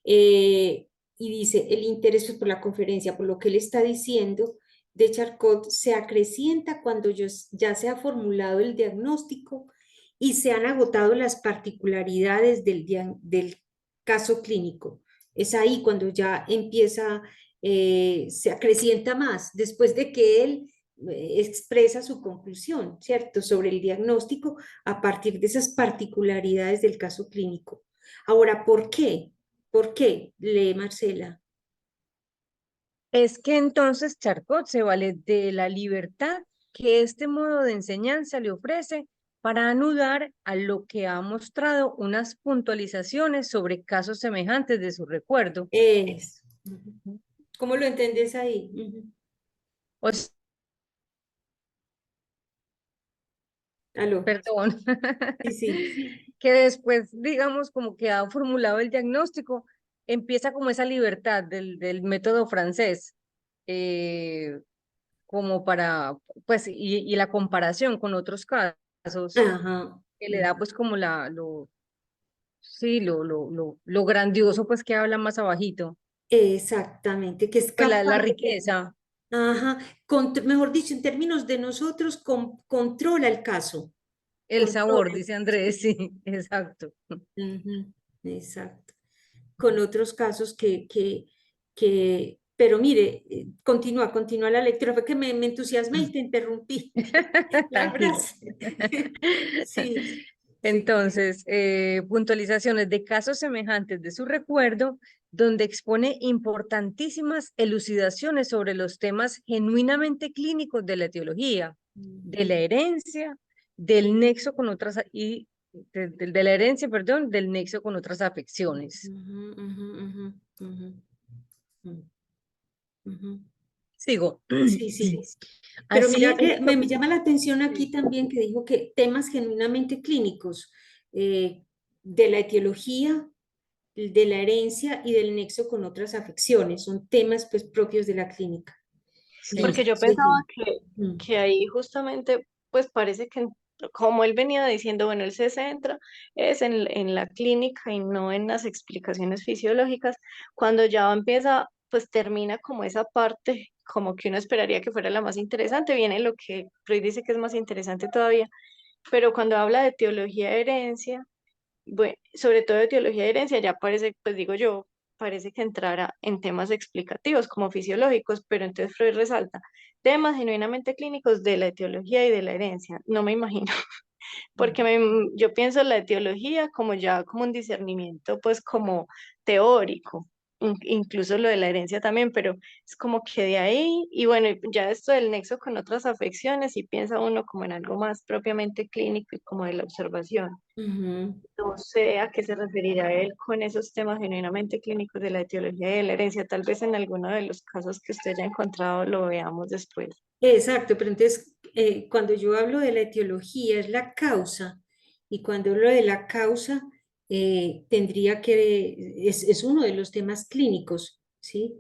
Y dice, el interés pues, por la conferencia, por lo que él está diciendo de Charcot, se acrecienta cuando ya se ha formulado el diagnóstico y se han agotado las particularidades del caso clínico. Es ahí cuando ya empieza, se acrecienta más, después de que él expresa su conclusión, ¿cierto?, sobre el diagnóstico a partir de esas particularidades del caso clínico. Ahora, ¿por qué? ¿Por qué? Lee Marcela. Es que entonces Charcot se vale de la libertad que este modo de enseñanza le ofrece para anudar a lo que ha mostrado unas puntualizaciones sobre casos semejantes de su recuerdo. Es. Ujú. ¿Cómo lo entendés ahí? Ujú. O s- Aló. perdón, Sí, sí. que después, digamos, como que ha formulado el diagnóstico, empieza como esa libertad del método francés, eh, como para, pues, y la comparación con otros casos, Ajá. que le da pues como sí, lo grandioso pues que habla más abajito, Exactamente, que es pues capaz la de, riqueza, ajá, mejor dicho, en términos de nosotros, controla el caso, el controla sabor, el dice caso. Andrés, sí, exacto. Ujú, exacto. Con otros casos pero mire, continúa la lectura, fue que me entusiasmé y te interrumpí la Tranquilo. frase. Sí, sí. Entonces, puntualizaciones de casos semejantes de su recuerdo, donde expone importantísimas elucidaciones sobre los temas genuinamente clínicos de la etiología, de la herencia, del nexo con otras, y de la herencia, perdón, del nexo con otras afecciones. Ujú, ujú, ujú, ujú, ujú, ujú. Sigo. Sí, sí. Pero Así, mira que me llama la atención aquí también que dijo que temas genuinamente clínicos de la etiología, de la herencia y del nexo con otras afecciones, son temas pues propios de la clínica. sí. Porque Listo, yo pensaba seguí. que, Mm. que ahí justamente, pues parece que, como él venía diciendo, bueno, él se centra es en la clínica y no en las explicaciones fisiológicas. Cuando ya empieza, pues termina como esa parte, como que uno esperaría que fuera la más interesante, viene lo que Freud dice que es más interesante todavía, pero cuando habla de teología de herencia, bueno, sobre todo de teología de herencia, ya parece, pues digo yo, parece que entrara en temas explicativos como fisiológicos, pero entonces Freud resalta temas genuinamente clínicos de la etiología y de la herencia. No me imagino, porque yo pienso en la etiología como ya como un discernimiento, pues como teórico, incluso lo de la herencia también, pero es como que de ahí, y bueno, y ya esto del nexo con otras afecciones, y piensa uno como en algo más propiamente clínico y como de la observación. Ujú. No sé a qué se referirá él con esos temas genuinamente clínicos de la etiología y de la herencia. Tal vez en alguno de los casos que usted haya encontrado lo veamos después. Exacto, pero entonces cuando yo hablo de la etiología es la causa y cuando hablo de la causa tendría es uno de los temas clínicos, ¿sí?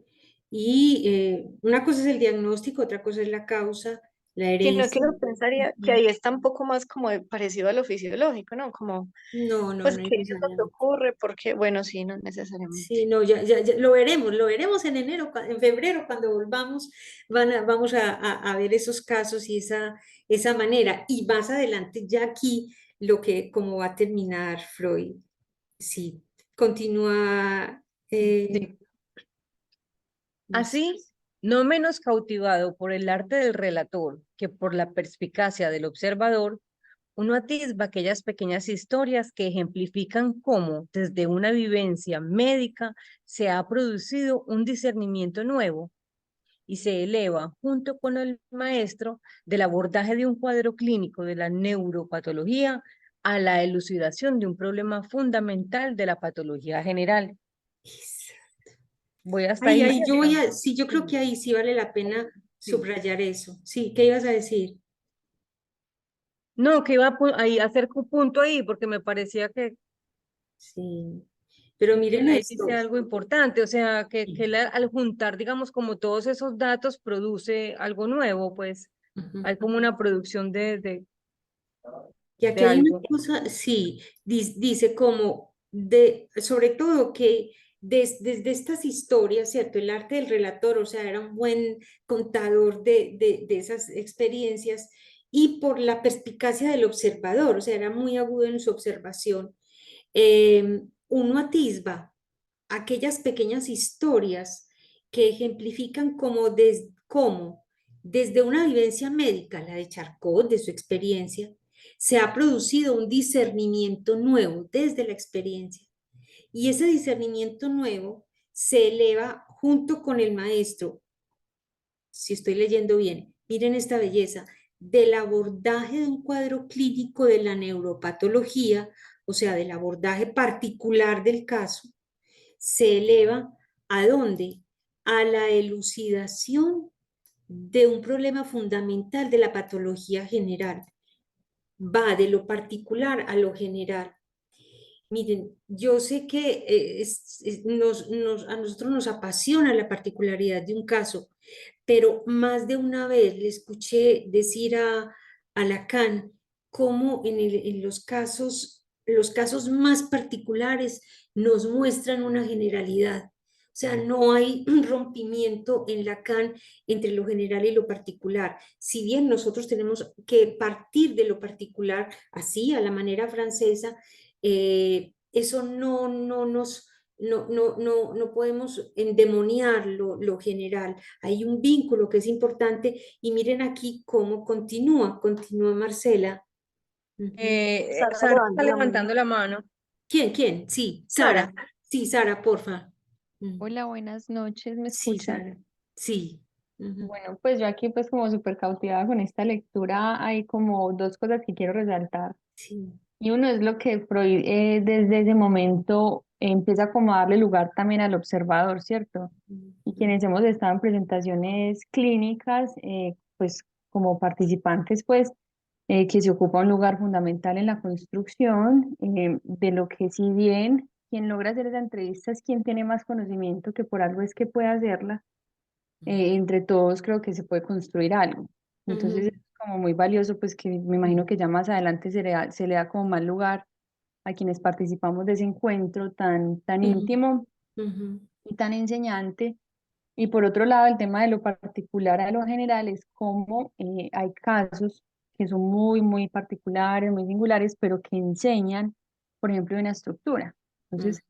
Y una cosa es el diagnóstico, otra cosa es la causa, la Sino que herencia. uno pensaría que Ujú. ahí está un poco más como parecido a lo fisiológico, ¿no? Como, No, no, pues, no ¿qué es lo que necesariamente. ocurre? Porque, bueno, sí, no necesariamente. Sí, no, ya lo veremos en enero, en febrero, cuando volvamos, vamos a ver esos casos y esa manera. Y más adelante, ya aquí, cómo va a terminar Freud. Sí, continúa, Sí. no sé. Así, no menos cautivado por el arte del relator que por la perspicacia del observador, uno atisba aquellas pequeñas historias que ejemplifican cómo, desde una vivencia médica, se ha producido un discernimiento nuevo y se eleva, junto con el maestro, del abordaje de un cuadro clínico de la neuropatología a la elucidación de un problema fundamental de la patología general. Voy hasta Ahí, ahí, ahí, ¿cierto? sí, yo creo que ahí sí vale la pena Sí. subrayar eso. Sí, ¿qué ibas a decir? No, que iba a ahí a hacer un punto ahí, porque me parecía Sí, pero que miren él ahí dice esto. algo importante, o sea, que Sí. él al juntar, digamos, como todos esos datos, produce algo nuevo, pues Ujú. hay como una producción Y de aquí hay una algo. cosa, sí, dice como, sobre todo que desde estas historias, ¿cierto? El arte del relator, o sea, era un buen contador de esas experiencias y por la perspicacia del observador, o sea, era muy agudo en su observación. Uno atisba aquellas pequeñas historias que ejemplifican cómo desde una vivencia médica, la de Charcot, de su experiencia, se ha producido un discernimiento nuevo desde la experiencia. Y ese discernimiento nuevo se eleva junto con el maestro, si estoy leyendo bien, miren esta belleza, del abordaje de un cuadro clínico de la neuropatología, o sea, del abordaje particular del caso, se eleva ¿a dónde? A la elucidación de un problema fundamental de la patología general. Va de lo particular a lo general. Miren, yo sé que a nosotros nos apasiona la particularidad de un caso, pero más de una vez le escuché decir a Lacan cómo en los casos más particulares nos muestran una generalidad. O sea, no hay un rompimiento en Lacan entre lo general y lo particular. Si bien nosotros tenemos que partir de lo particular, así, a la manera francesa, eso no podemos endemoniar lo general. Hay un vínculo que es importante y miren aquí cómo continúa Marcela. Sara Sara está levanta la mano. levantando la mano. ¿Quién? Sí, Sara. Sara. Sí, Sara, porfa. Hola, buenas noches, ¿me Sí, escuchan? Sara. Sí. Bueno, pues yo aquí pues como súper cautivada con esta lectura, hay como dos cosas que quiero resaltar. Sí. Y uno es lo que Freud desde ese momento empieza como a darle lugar también al observador, ¿cierto? Y quienes hemos estado en presentaciones clínicas, pues como participantes, pues que se ocupa un lugar fundamental en la construcción de lo que si bien quien logra hacer esa entrevista es quien tiene más conocimiento, que por algo es que puede hacerla, entre todos creo que se puede construir algo. Entonces es como muy valioso, pues que me imagino que ya más adelante se le da como más lugar a quienes participamos de ese encuentro tan íntimo y tan enseñante. Y por otro lado, el tema de lo particular a lo general es como hay casos que son muy particulares, muy singulares, pero que enseñan, por ejemplo, una estructura. Entonces,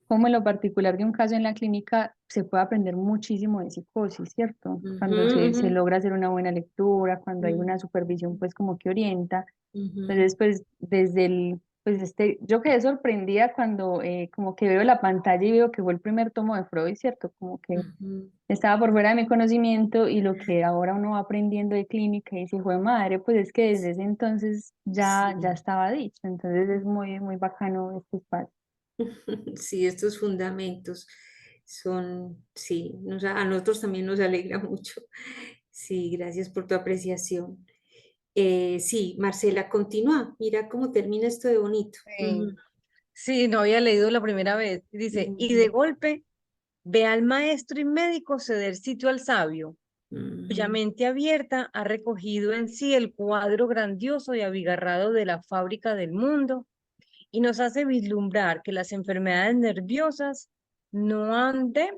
como en lo particular de un caso en la clínica se puede aprender muchísimo de psicosis, ¿cierto? Cuando se logra hacer una buena lectura, cuando hay una supervisión, pues como que orienta. Entonces, pues yo quedé sorprendida cuando como que veo la pantalla y veo que fue el primer tomo de Freud, ¿cierto? Como que estaba por fuera de mi conocimiento y lo que ahora uno va aprendiendo de clínica y dice, fue madre, pues es que desde ese entonces ya estaba dicho. Entonces es muy bacano este espacio. Sí, estos fundamentos son, sí, a nosotros también nos alegra mucho. Sí, gracias por tu apreciación. Sí, Marcela, continúa. Mira cómo termina esto de bonito. Sí, no había leído la primera vez. Dice, y de golpe ve al maestro y médico ceder sitio al sabio, cuya mente abierta ha recogido en sí el cuadro grandioso y abigarrado de la fábrica del mundo y nos hace vislumbrar que las enfermedades nerviosas no han de,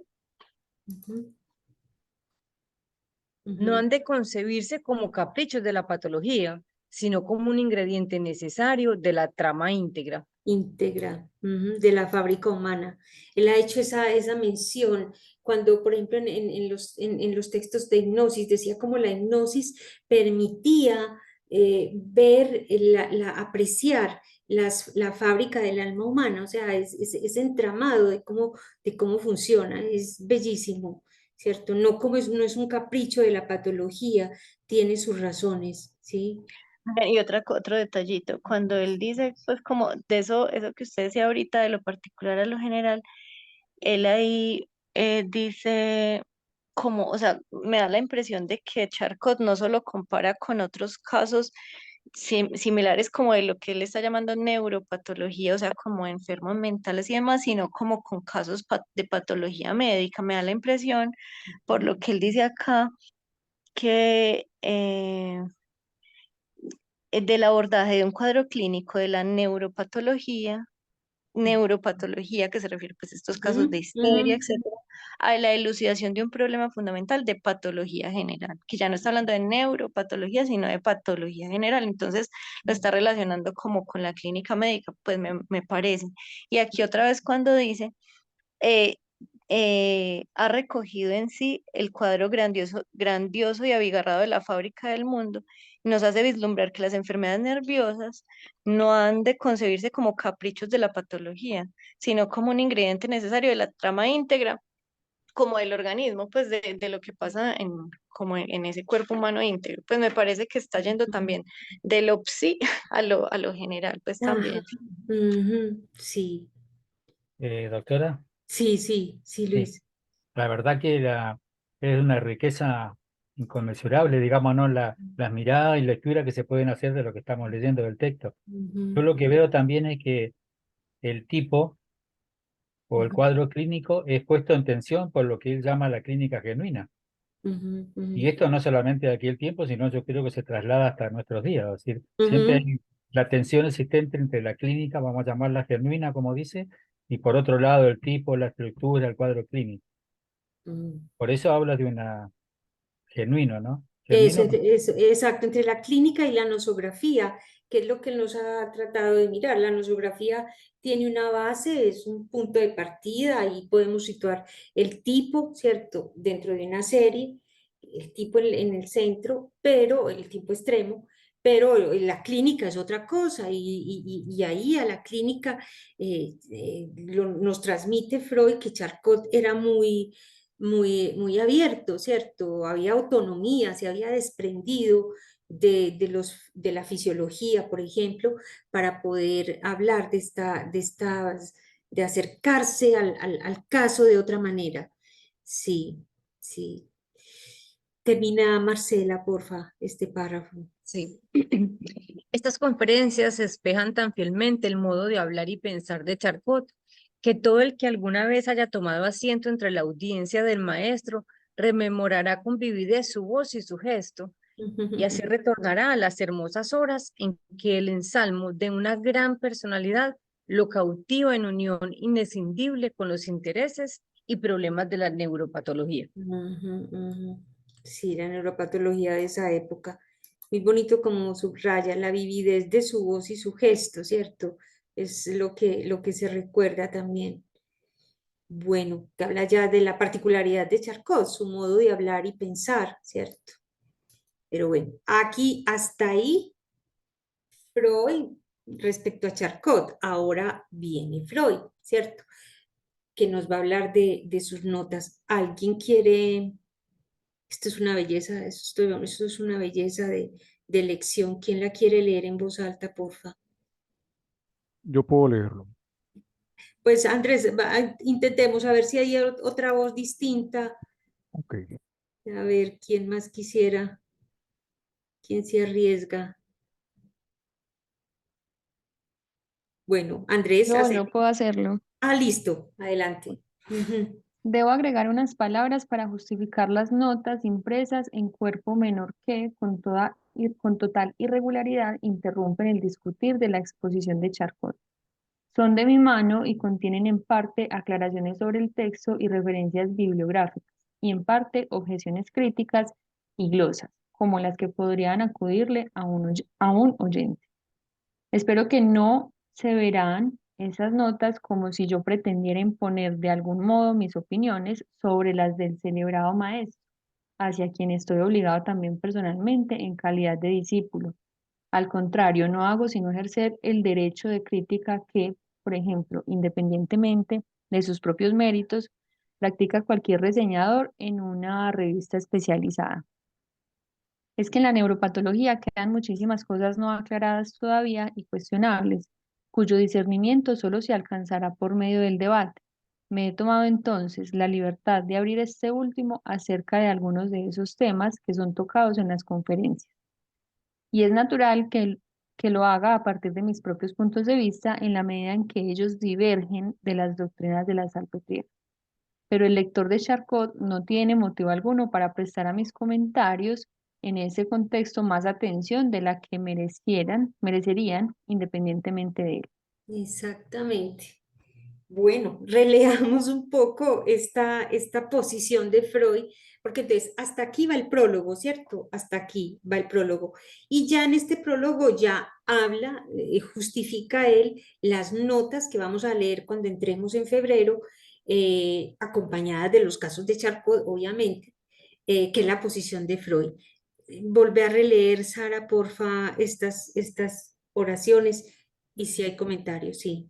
no han de concebirse como caprichos de la patología, sino como un ingrediente necesario de la trama íntegra. Íntegra de la fábrica humana. Él ha hecho esa mención cuando, por ejemplo, en los textos de hipnosis, decía como la hipnosis permitía ver, apreciar la fábrica del alma humana, o sea, ese entramado de cómo funciona, es bellísimo, ¿cierto? No es un capricho de la patología, tiene sus razones, ¿sí? Y otro detallito, cuando él dice, pues como de eso que usted decía ahorita, de lo particular a lo general, él ahí dice como, o sea, me da la impresión de que Charcot no solo compara con otros casos similares como de lo que él está llamando neuropatología, o sea, como enfermos mentales y demás, sino como con casos de patología médica. Me da la impresión, por lo que él dice acá, que del abordaje de un cuadro clínico de la neuropatología que se refiere pues a estos casos de histeria, etcétera, a la elucidación de un problema fundamental de patología general, que ya no está hablando de neuropatología, sino de patología general. Entonces lo está relacionando como con la clínica médica, pues me parece. Y aquí otra vez cuando dice eh, ha recogido en sí el cuadro grandioso y abigarrado de la fábrica del mundo, y nos hace vislumbrar que las enfermedades nerviosas no han de concebirse como caprichos de la patología, sino como un ingrediente necesario de la trama íntegra, como del organismo, pues de lo que pasa como en ese cuerpo humano íntegro. Pues me parece que está yendo también de lo psi a lo general, pues Ajá, también. ujú, sí, Doctora, sí, sí, sí, sí, Luis. la verdad que es una riqueza inconmensurable, digamos, ¿no? Las miradas y lecturas que se pueden hacer de lo que estamos leyendo del texto. Yo Ujú, lo que veo también es que el tipo o el ujú, cuadro clínico es puesto en tensión por lo que él llama la clínica genuina. ujú, Y ujú, esto no solamente de aquel tiempo, sino yo creo que se traslada hasta nuestros días. Es decir, siempre ujú, hay la tensión existente entre la clínica, vamos a llamarla genuina, como dice, y por otro lado el tipo, la estructura, el cuadro clínico. ujú. Por eso habla de una genuino, ¿no? Eso, Genuino, exacto, entre la clínica y la nosografía, que es lo que nos ha tratado de mirar. La nosografía tiene una base, es un punto de partida y podemos situar el tipo, ¿cierto?, dentro de una serie, el tipo en el centro, pero el tipo extremo, pero la clínica es otra cosa y ahí a la clínica nos transmite Freud que Charcot era muy abierto, ¿cierto? Había autonomía, se había desprendido de la fisiología, por ejemplo, para poder hablar de acercarse al caso de otra manera. Sí, sí. Termina Marcela, porfa, este párrafo. Sí. Estas conferencias espejan tan fielmente el modo de hablar y pensar de Charcot, que todo el que alguna vez haya tomado asiento entre la audiencia del maestro rememorará con vividez su voz y su gesto, y así retornará a las hermosas horas en que el ensalmo de una gran personalidad lo cautiva en unión inescindible con los intereses y problemas de la neuropatología. Ujú, ujú. Sí, la neuropatología de esa época. Muy bonito como subraya la vividez de su voz y su gesto, ¿cierto? Es lo que se recuerda también. Bueno, que habla ya de la particularidad de Charcot, su modo de hablar y pensar, ¿cierto? Pero bueno, aquí hasta ahí Freud respecto a Charcot. Ahora viene Freud, ¿cierto? Que nos va a hablar de sus notas. ¿Alguien quiere? Esto es una belleza, esto es una belleza de lección. ¿Quién la quiere leer en voz alta, porfa? Yo puedo leerlo. Pues Andrés, intentemos a ver si hay otra voz distinta. Ok. A ver, ¿quién más quisiera? ¿Quién se arriesga? Bueno, Andrés, Yo puedo hacerlo. Ah, listo, adelante. Ujú, Debo agregar unas palabras para justificar las notas impresas en cuerpo menor que, con total irregularidad, interrumpen el discutir de la exposición de Charcot. Son de mi mano y contienen en parte aclaraciones sobre el texto y referencias bibliográficas, y en parte objeciones críticas y glosas, como las que podrían acudirle a un oyente. Espero que no se verán esas notas como si yo pretendiera imponer de algún modo mis opiniones sobre las del celebrado maestro, hacia quien estoy obligado también personalmente en calidad de discípulo. Al contrario, no hago sino ejercer el derecho de crítica que, por ejemplo, independientemente de sus propios méritos, practica cualquier reseñador en una revista especializada. Es que en la neuropatología quedan muchísimas cosas no aclaradas todavía y cuestionables, cuyo discernimiento solo se alcanzará por medio del debate. Me he tomado entonces la libertad de abrir este último acerca de algunos de esos temas que son tocados en las conferencias. Y es natural que lo haga a partir de mis propios puntos de vista en la medida en que ellos divergen de las doctrinas de la Salpêtrière. Pero el lector de Charcot no tiene motivo alguno para prestar a mis comentarios en ese contexto más atención de la que merecerían independientemente de él. exactamente. Bueno, releamos un poco esta posición de Freud, porque entonces hasta aquí va el prólogo, ¿cierto? Hasta aquí va el prólogo. Y ya en este prólogo ya habla, justifica él las notas que vamos a leer cuando entremos en febrero, acompañadas de los casos de Charcot, obviamente, que es la posición de Freud. Volvé a releer, Sara, porfa, estas oraciones y si hay comentarios, sí.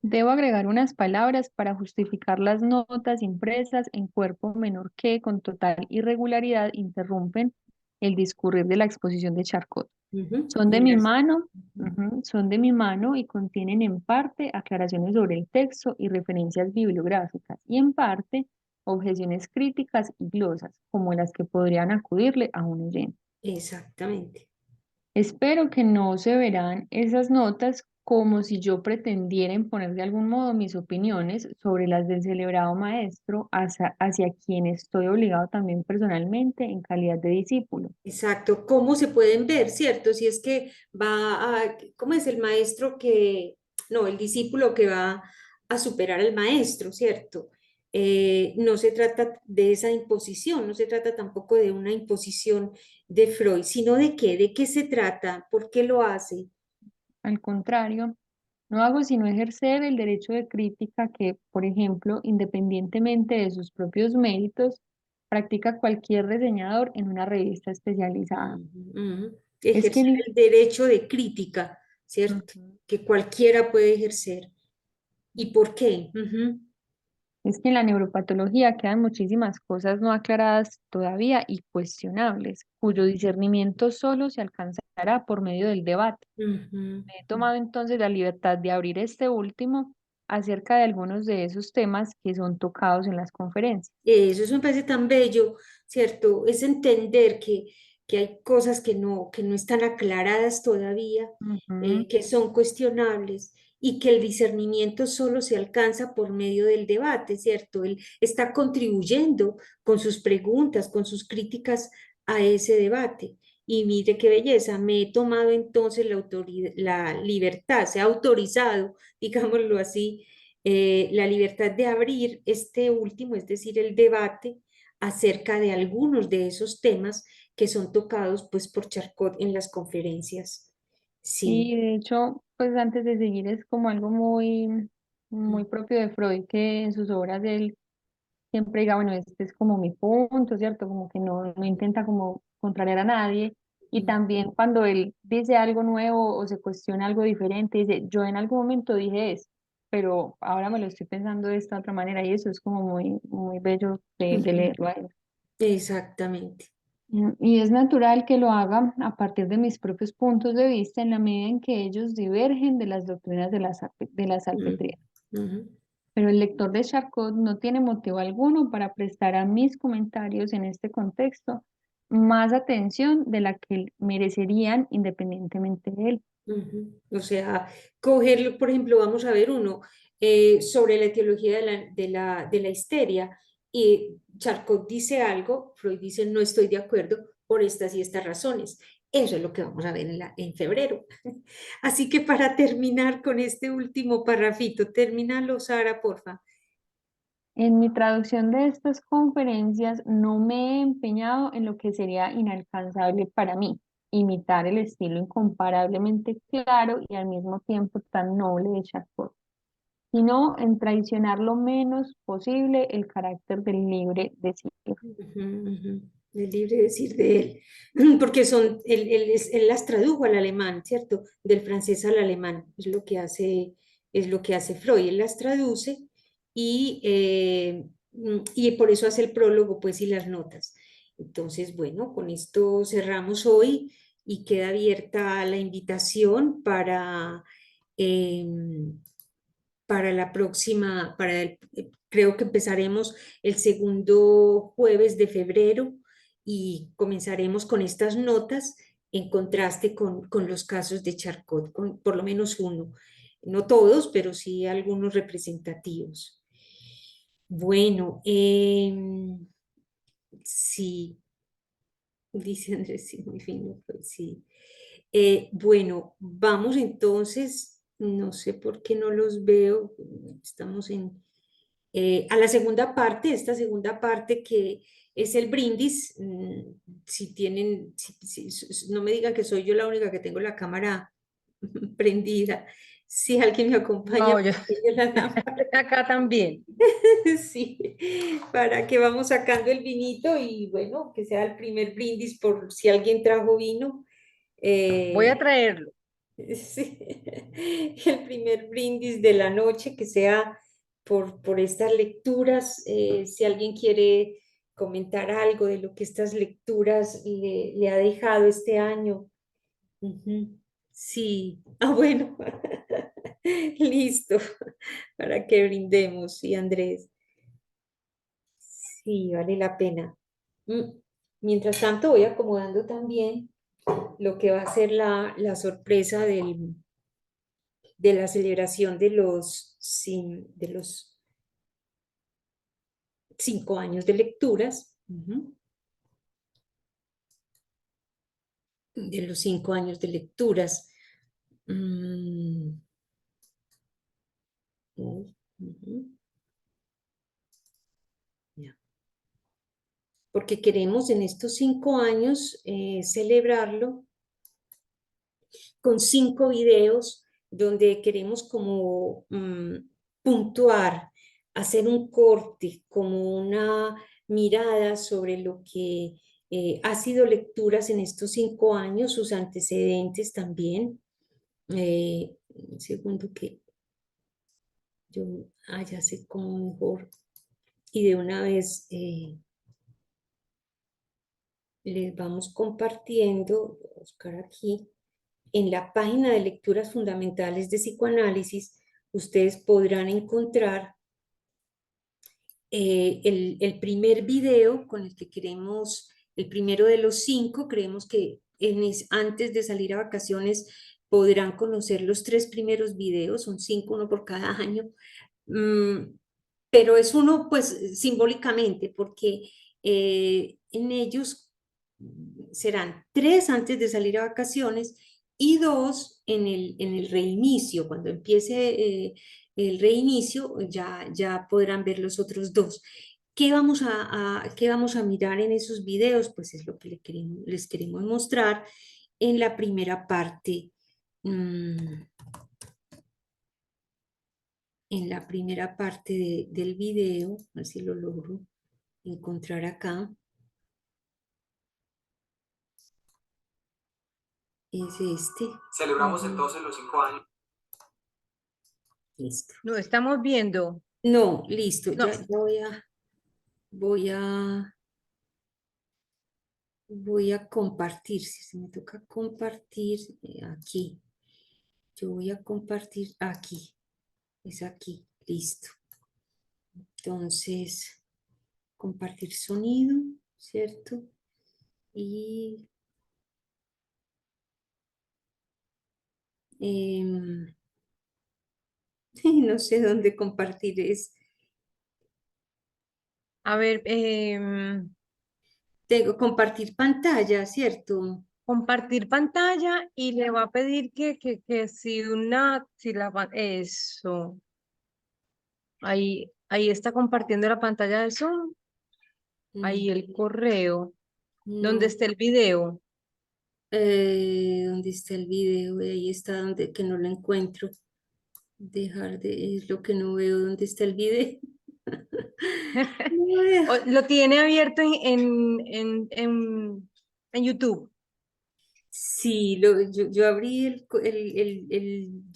Debo agregar unas palabras para justificar las notas impresas en cuerpo menor que, con total irregularidad, interrumpen el discurrir de la exposición de Charcot. Ujú. Son de Y mi las- mano, Ujú. son de mi mano y contienen en parte aclaraciones sobre el texto y referencias bibliográficas, y en parte objeciones críticas y glosas, como las que podrían acudirle a un oyente. Exactamente. Espero que no se verán esas notas como si yo pretendiera imponer de algún modo mis opiniones sobre las del celebrado maestro hacia quien estoy obligado también personalmente en calidad de discípulo. Exacto, cómo se pueden ver, ¿cierto? Si es que va a, ¿cómo es el maestro que, no, el discípulo que va a superar al maestro, ¿cierto? No se trata de esa imposición, no se trata tampoco de una imposición de Freud, sino de qué se trata, por qué lo hace. Al contrario, no hago sino ejercer el derecho de crítica que, por ejemplo, independientemente de sus propios méritos, practica cualquier reseñador en una revista especializada. Ujú, ujú. Es que Ejercer el- el derecho de crítica, ¿cierto? Ujú. Que cualquiera puede ejercer. ¿Y por qué? Ujú. Es que en la neuropatología quedan muchísimas cosas no aclaradas todavía y cuestionables, cuyo discernimiento solo se alcanzará por medio del debate. Ujú. Me he tomado entonces la libertad de abrir este último acerca de algunos de esos temas que son tocados en las conferencias. Eso me parece tan bello, ¿cierto? Es entender que hay cosas que no están aclaradas todavía, Ujú. que son cuestionables y que el discernimiento solo se alcanza por medio del debate, ¿cierto? Él está contribuyendo con sus preguntas, con sus críticas a ese debate. Y mire qué belleza, me he tomado entonces la libertad, se ha autorizado, digámoslo así, la libertad de abrir este último, es decir, el debate acerca de algunos de esos temas que son tocados pues por Charcot en las conferencias. Sí. Y de hecho, pues antes de seguir es como algo muy propio de Freud, que en sus obras él siempre diga, bueno, este es como mi punto, ¿cierto? Como que no intenta como contrariar a nadie. Y también cuando él dice algo nuevo o se cuestiona algo diferente, dice, yo en algún momento dije eso, pero ahora me lo estoy pensando de esta otra manera y eso es como muy bello de Ujú. leerlo a él. Exactamente. Y es natural que lo haga a partir de mis propios puntos de vista en la medida en que ellos divergen de las doctrinas de la Ujú. salpetría. Ujú. Pero el lector de Charcot no tiene motivo alguno para prestar a mis comentarios en este contexto más atención de la que merecerían independientemente de él. Ujú. O sea, coger, por ejemplo, vamos a ver uno sobre la etiología de la histeria y Charcot dice algo, Freud dice no estoy de acuerdo por estas y estas razones. Eso es lo que vamos a ver en febrero. Así que para terminar con este último parrafito, termínalo, Sara, porfa. En mi traducción de estas conferencias no me he empeñado en lo que sería inalcanzable para mí, imitar el estilo incomparablemente claro y al mismo tiempo tan noble de Charcot, sino en traicionar lo menos posible el carácter del libre decir. Ujú, ujú. Es libre decir de él, porque él las tradujo al alemán, ¿cierto? Del francés al alemán, es lo que hace Freud, él las traduce y por eso hace el prólogo, pues, y las notas. Entonces, bueno, con esto cerramos hoy y queda abierta la invitación em, para la próxima, creo que empezaremos el segundo jueves de febrero y comenzaremos con estas notas en contraste con los casos de Charcot, con por lo menos uno. No todos, pero sí algunos representativos. Bueno, sí, dice Andrés, sí, muy fino, pues sí. Bueno, vamos entonces, no sé por qué no los veo, estamos a la segunda parte, esta segunda parte que es el brindis. Si tienen, no me digan que soy yo la única que tengo la cámara prendida, Si alguien me acompaña, No, yo pequeño la lámpara. acá también. Sí, para que vamos sacando el vinito y bueno, que sea el primer brindis por si alguien trajo vino. Voy a eh, traerlo. sí, el primer brindis de la noche, que sea por estas lecturas. Si alguien quiere comentar algo de lo que estas lecturas le ha dejado este año. Ujú. Sí, bueno, listo, para que brindemos, sí, Andrés. Sí, vale la pena. Mm, Mientras tanto, voy acomodando también lo que va a ser la sorpresa de la celebración de los 5 años de lecturas. De los 5 años de lecturas. Mm, ujú, ya. Porque queremos en estos 5 años celebrarlo con 5 videos donde queremos como puntuar, hacer un corte, como una mirada sobre lo que ha sido lecturas en estos 5 años, sus antecedentes también. Un segundo que yo ya sé cómo mejor y de una vez les vamos compartiendo, voy a buscar aquí. En la página de lecturas fundamentales de psicoanálisis, ustedes podrán encontrar el primer video con el que queremos, el primero de los 5, creemos que antes de salir a vacaciones podrán conocer los 3 primeros videos, son 5, uno por cada año. Pero es uno, pues, simbólicamente, porque en ellos serán 3 antes de salir a vacaciones y 2 en el reinicio. Cuando empiece el reinicio, ya podrán ver los otros 2. ¿Qué vamos a mirar en esos videos? Pues es lo que les queremos mostrar en la primera parte. En la primera parte del video, a ver si lo logro encontrar acá, es este. Celebramos Ujú. entonces los 5 años. Listo. No, estamos viendo. No, listo, No, ya voy a, voy a compartir, si se me toca compartir aquí, yo voy a compartir aquí, es aquí, listo. Entonces, compartir sonido, ¿cierto? Y no sé dónde compartir es. a ver, Tengo compartir pantalla, ¿cierto? compartir pantalla y le va a pedir que si eso, ahí está compartiendo la pantalla de Zoom, ahí el correo, donde No. está el video. ¿Dónde está el video? Ahí está donde que no lo encuentro. Es lo que no veo. ¿Dónde está el video? No veo. Lo tiene abierto en YouTube. Sí, yo abrí el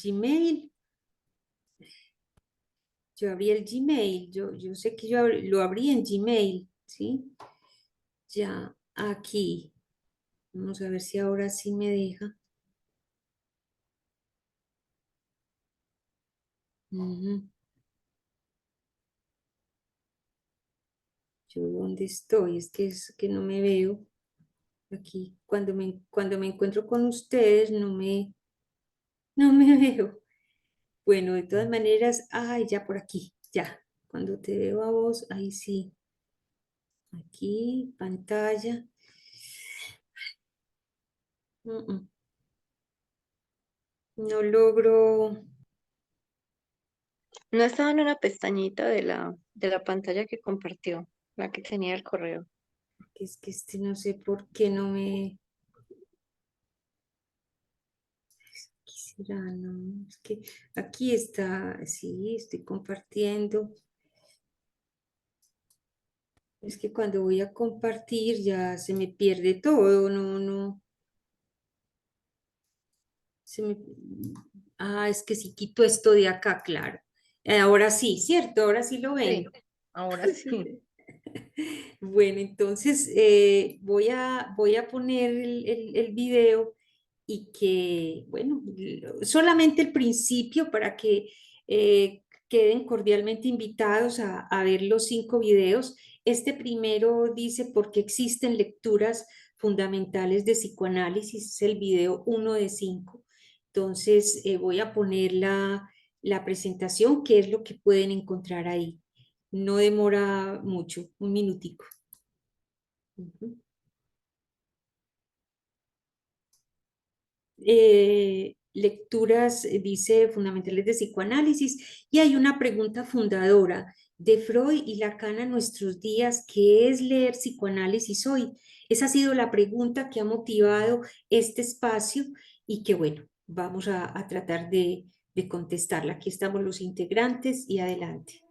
Gmail. Yo abrí el Gmail. Yo sé que lo abrí en Gmail, ¿sí? Ya, aquí. Vamos a ver si ahora sí me deja. Ujú. Yo dónde estoy, es que no me veo aquí. Cuando me encuentro con ustedes, no me veo. Bueno, de todas maneras, ay, ya por aquí, ya. Cuando te veo a vos, ahí sí. Aquí, pantalla. Mm, mm. No logro. No estaba en una pestañita de la pantalla que compartió, la que tenía el correo. Es que no sé por qué no me. Aquí Ya no, es que aquí está, sí, estoy compartiendo. Es que cuando voy a compartir ya se me pierde todo, no. Se me- es que si quito esto de acá, claro. Ahora sí, ¿cierto? Ahora sí lo ven. Sí, ahora sí. Bueno, entonces voy a poner el video y que, bueno, solamente el principio para que queden cordialmente invitados a ver los 5 videos. Este primero dice por qué existen lecturas fundamentales de psicoanálisis, es el video 1 de 5. Entonces voy a poner la presentación, que es lo que pueden encontrar ahí. No demora mucho, un minutico. Ujú. Lecturas, dice, fundamentales de psicoanálisis, y hay una pregunta fundadora de Freud y Lacan a nuestros días: ¿qué es leer psicoanálisis hoy? Esa ha sido la pregunta que ha motivado este espacio y que, bueno, vamos a tratar de contestarla. Aquí estamos los integrantes y adelante.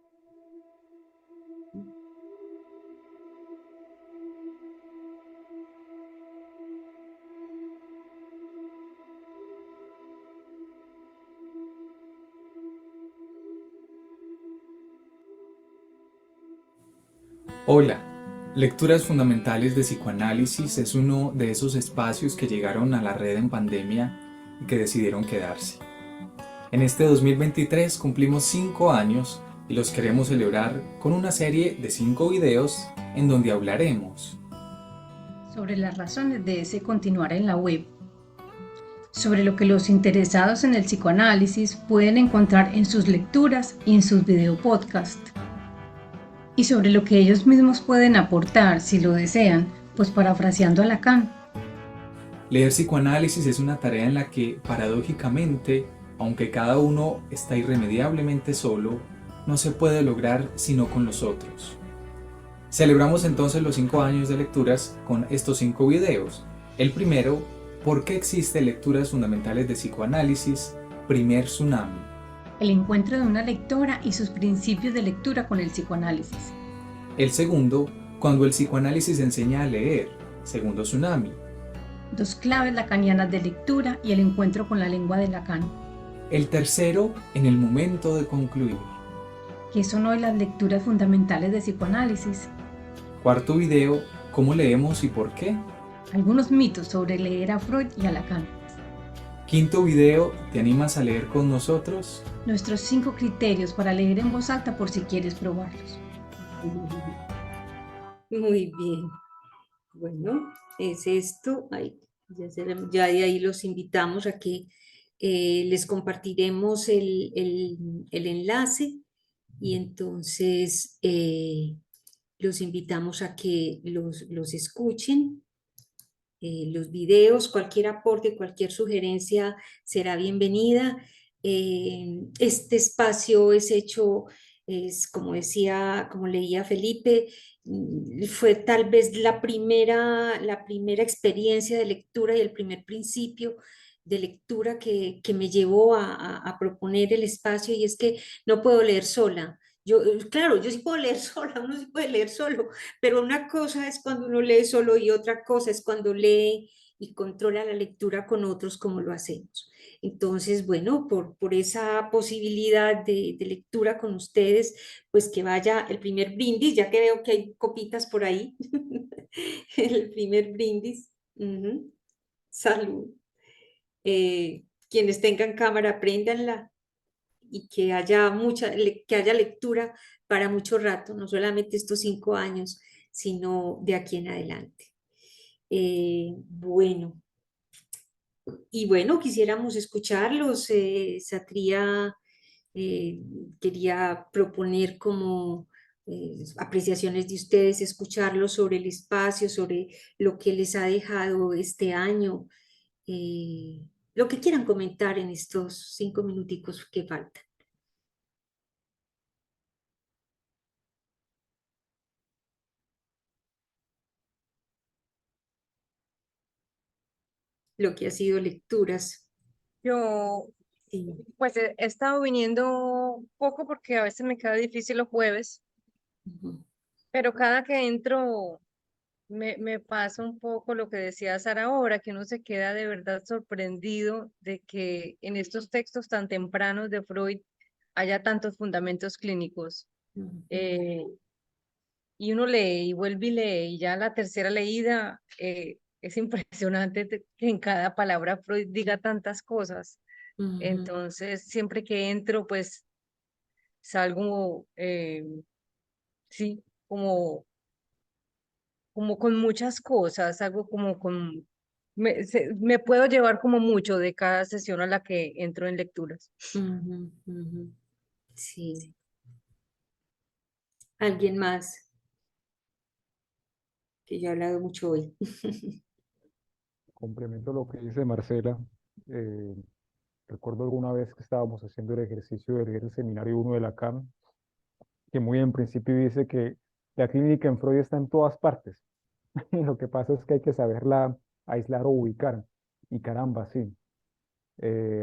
Hola, Lecturas Fundamentales de Psicoanálisis es uno de esos espacios que llegaron a la red en pandemia y que decidieron quedarse. En este 2023 cumplimos 5 años y los queremos celebrar con una serie de 5 videos en donde hablaremos sobre las razones de ese continuar en la web, sobre lo que los interesados en el psicoanálisis pueden encontrar en sus lecturas y en sus videopodcasts, y sobre lo que ellos mismos pueden aportar, si lo desean, pues parafraseando a Lacan. Leer psicoanálisis es una tarea en la que, paradójicamente, aunque cada uno está irremediablemente solo, no se puede lograr sino con los otros. Celebramos entonces los 5 años de lecturas con estos 5 videos. El primero, ¿por qué existe lecturas fundamentales de psicoanálisis? Primer tsunami. El encuentro de una lectora y sus principios de lectura con el psicoanálisis. El segundo, cuando el psicoanálisis enseña a leer. Segundo tsunami. 2 claves lacanianas de lectura y el encuentro con la lengua de Lacan. El tercero, en el momento de concluir. ¿Qué son hoy las lecturas fundamentales de psicoanálisis? Cuarto video, ¿cómo leemos y por qué? Algunos mitos sobre leer a Freud y a Lacan. Quinto video, ¿te animas a leer con nosotros? Nuestros 5 criterios para leer en voz alta por si quieres probarlos. Muy bien. Bueno, es esto. Ya de ahí los invitamos a que les compartiremos el enlace y entonces los invitamos a que los escuchen. Los videos, cualquier aporte, cualquier sugerencia será bienvenida. Este espacio es hecho, es como decía, como leía Felipe, fue tal vez la primera experiencia de lectura y el primer principio de lectura que me llevó a proponer el espacio, y es que no puedo leer sola. Yo, claro, yo sí puedo leer sola, uno sí puede leer solo, pero una cosa es cuando uno lee solo y otra cosa es cuando lee y controla la lectura con otros, como lo hacemos. Entonces, bueno, por esa posibilidad de lectura con ustedes, pues que vaya el primer brindis, ya que veo que hay copitas por ahí. El primer brindis. Ujú. Salud. Quienes tengan cámara, préndanla y que haya que haya lectura para mucho rato, no solamente estos 5 años, sino de aquí en adelante. Bueno, y bueno, quisiéramos escucharlos. Satría quería proponer como apreciaciones de ustedes, escucharlos sobre el espacio, sobre lo que les ha dejado este año, lo que quieran comentar en estos 5 minuticos que faltan. Lo que ha sido lecturas. Yo Sí. Pues he estado viniendo poco porque a veces me queda difícil los jueves, Ujú, pero cada que entro me pasa un poco lo que decía Sara ahora, que uno se queda de verdad sorprendido de que en estos textos tan tempranos de Freud haya tantos fundamentos clínicos. ujú, Eh, y uno lee y vuelve y lee, y ya la tercera leída es impresionante que en cada palabra Freud diga tantas cosas. ujú, Entonces, siempre que entro, pues salgo, sí, como con muchas cosas, algo como con, me puedo llevar como mucho de cada sesión a la que entro en lecturas. ujú, ujú. Sí. ¿Alguien más? Que yo he hablado mucho hoy. Complemento lo que dice Marcela. eh, Recuerdo alguna vez que estábamos haciendo el ejercicio de leer el seminario 1 de Lacan, que muy en principio dice que la clínica en Freud está en todas partes. Y lo que pasa es que hay que saberla aislar o ubicar. Y caramba, sí.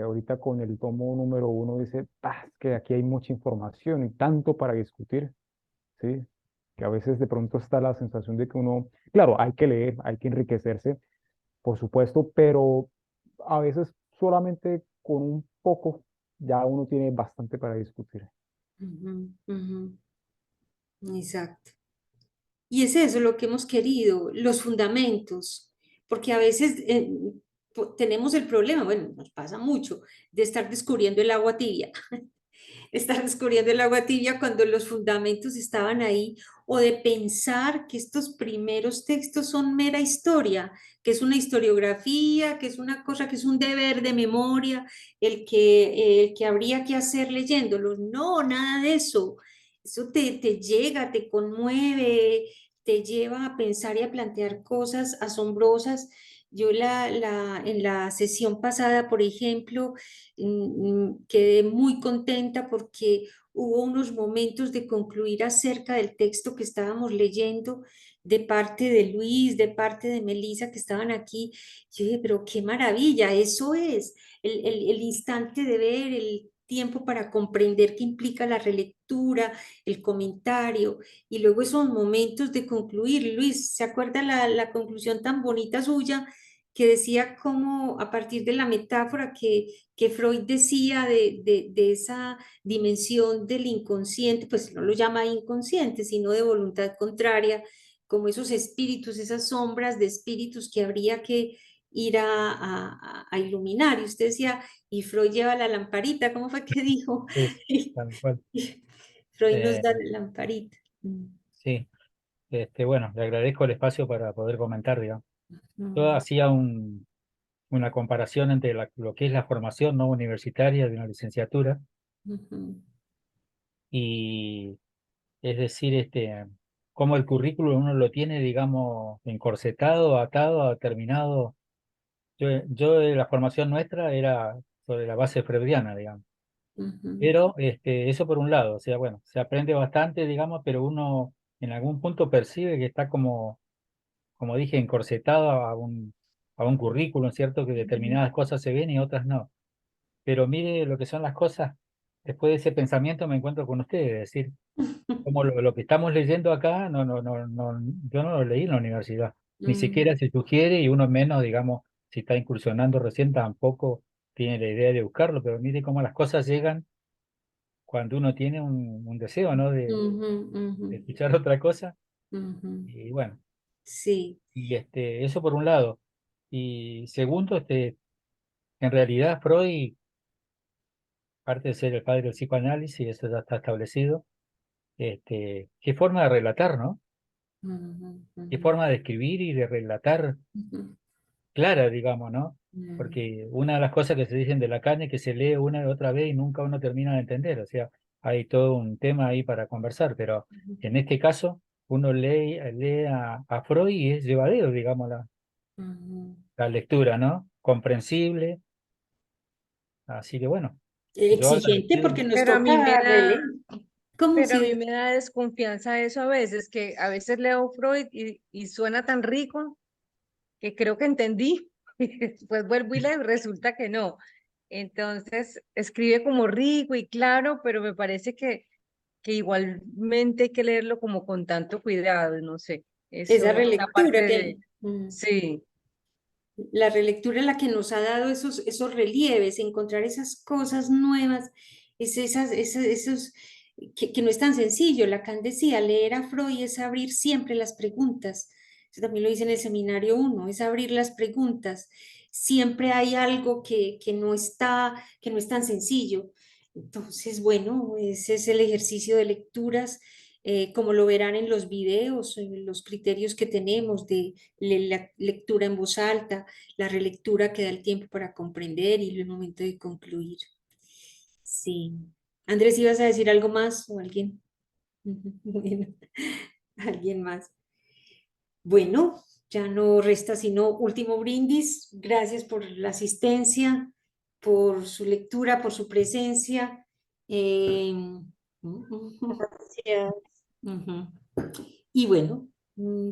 Ahorita con el tomo número 1 dice, "Ah, es que aquí hay mucha información y tanto para discutir, ¿sí? Que a veces de pronto está la sensación de que uno, claro, hay que leer, hay que enriquecerse, por supuesto, pero a veces solamente con un poco ya uno tiene bastante para discutir. Ujú, ujú. Exacto. Y es eso lo que hemos querido, los fundamentos, porque a veces tenemos el problema, bueno, nos pasa mucho, de estar descubriendo el agua tibia, estar descubriendo el agua tibia cuando los fundamentos estaban ahí, o de pensar que estos primeros textos son mera historia, que es una historiografía, que es una cosa, que es un deber de memoria, el que habría que hacer leyéndolos. No, nada de eso. Eso te llega, te conmueve, te lleva a pensar y a plantear cosas asombrosas. Yo en la sesión pasada, por ejemplo, quedé muy contenta porque hubo unos momentos de concluir acerca del texto que estábamos leyendo de parte de Luis, de parte de Melissa que estaban aquí. Yo dije, pero qué maravilla, eso es el instante de ver, el tiempo para comprender qué implica la relectura, el comentario, y luego esos momentos de concluir. Luis, ¿se acuerda la conclusión tan bonita suya que decía cómo a partir de la metáfora que Freud decía de esa dimensión del inconsciente, pues no lo llama inconsciente, sino de voluntad contraria, como esos espíritus, esas sombras de espíritus que habría que ir a iluminar? Y usted decía, y Freud lleva la lamparita, ¿cómo fue que dijo? Sí, tal cual. Freud nos Eh, da la lamparita. sí, bueno, le agradezco el espacio para poder comentar, digamos. Yo Mm, hacía una comparación entre lo que es la formación no universitaria de una licenciatura ujú, y, es decir, cómo el currículo uno lo tiene, digamos, encorsetado, atado, terminado. La formación nuestra era sobre la base freudiana, digamos. ujú, Pero eso por un lado, o sea, bueno, se aprende bastante, digamos, pero uno en algún punto percibe que está como dije, encorsetado a un currículum, ¿cierto? Que determinadas cosas se ven y otras no. Pero mire lo que son las cosas, después de ese pensamiento me encuentro con ustedes, es decir, como lo que estamos leyendo acá, yo no lo leí en la universidad, ni ujú, siquiera se sugiere y uno menos, digamos, si está incursionando recién tampoco tiene la idea de buscarlo, pero mire cómo las cosas llegan cuando uno tiene un deseo, ¿no? ujú, ujú, De escuchar otra cosa, ujú. y bueno, Sí. y eso por un lado. Y segundo, en realidad Freud, aparte de ser el padre del psicoanálisis, eso ya está establecido, qué forma de relatar, ¿no? Ujú, Qué ujú, forma de escribir y de relatar ujú, clara, digamos, ¿no? ujú, Porque una de las cosas que se dicen de Lacan es que se lee una y otra vez y nunca uno termina de entender, o sea, hay todo un tema ahí para conversar, pero en este caso uno lee a Freud y es llevadero, digamos, ujú. la lectura, ¿no? Comprensible, así que bueno, yo Exigente agradecido. porque nos Pero a mí me toca da, releer. ¿Cómo pero a mí si? me da desconfianza eso a veces, que a veces leo Freud y suena tan rico que creo que entendí, y después vuelvo y leo y resulta que no. Entonces, escribe como rico y claro, pero me parece que igualmente hay que leerlo como con tanto cuidado, no sé. Esa Eso, esa relectura parte que, sí, la relectura es la que nos ha dado esos relieves, encontrar esas cosas nuevas, esos que no es tan sencillo. Lacan decía, leer a Freud es abrir siempre las preguntas. Eso también lo dice en el seminario 1, es abrir las preguntas. Siempre hay algo que no está, que no es tan sencillo. Entonces, bueno, ese es el ejercicio de lecturas, como lo verán en los videos, en los criterios que tenemos de la lectura en voz alta, la relectura que da el tiempo para comprender y el momento de concluir. Sí. Andrés, ¿ibas a decir algo más o alguien? Bueno, alguien más. Bueno, ya no resta sino último brindis. Gracias por la asistencia, por su lectura, por su presencia. Eh, Gracias. Ujú. Y bueno,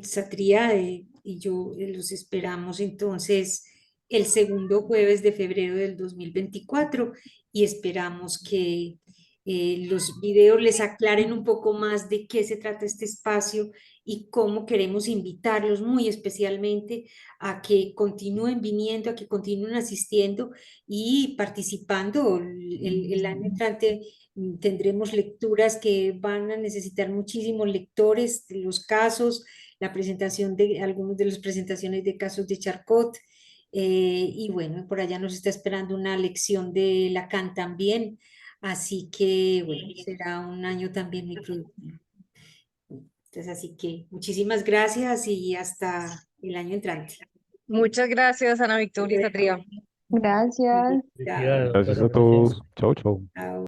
Satria y yo los esperamos entonces el segundo jueves de febrero del 2024 y esperamos que los videos les aclaren un poco más de qué se trata este espacio y cómo queremos invitarlos muy especialmente a que continúen viniendo, a que continúen asistiendo y participando. El año entrante tendremos lecturas que van a necesitar muchísimos lectores de los casos, la presentación de algunos de las presentaciones de casos de Charcot, y bueno, por allá nos está esperando una lección de Lacan también, así que bueno, será un año también muy productivo. Entonces, así que muchísimas gracias y hasta el año entrante. muchas gracias, Ana Victoria y Satria. Gracias. Chao. Gracias a todos. Chau, chau. Chao.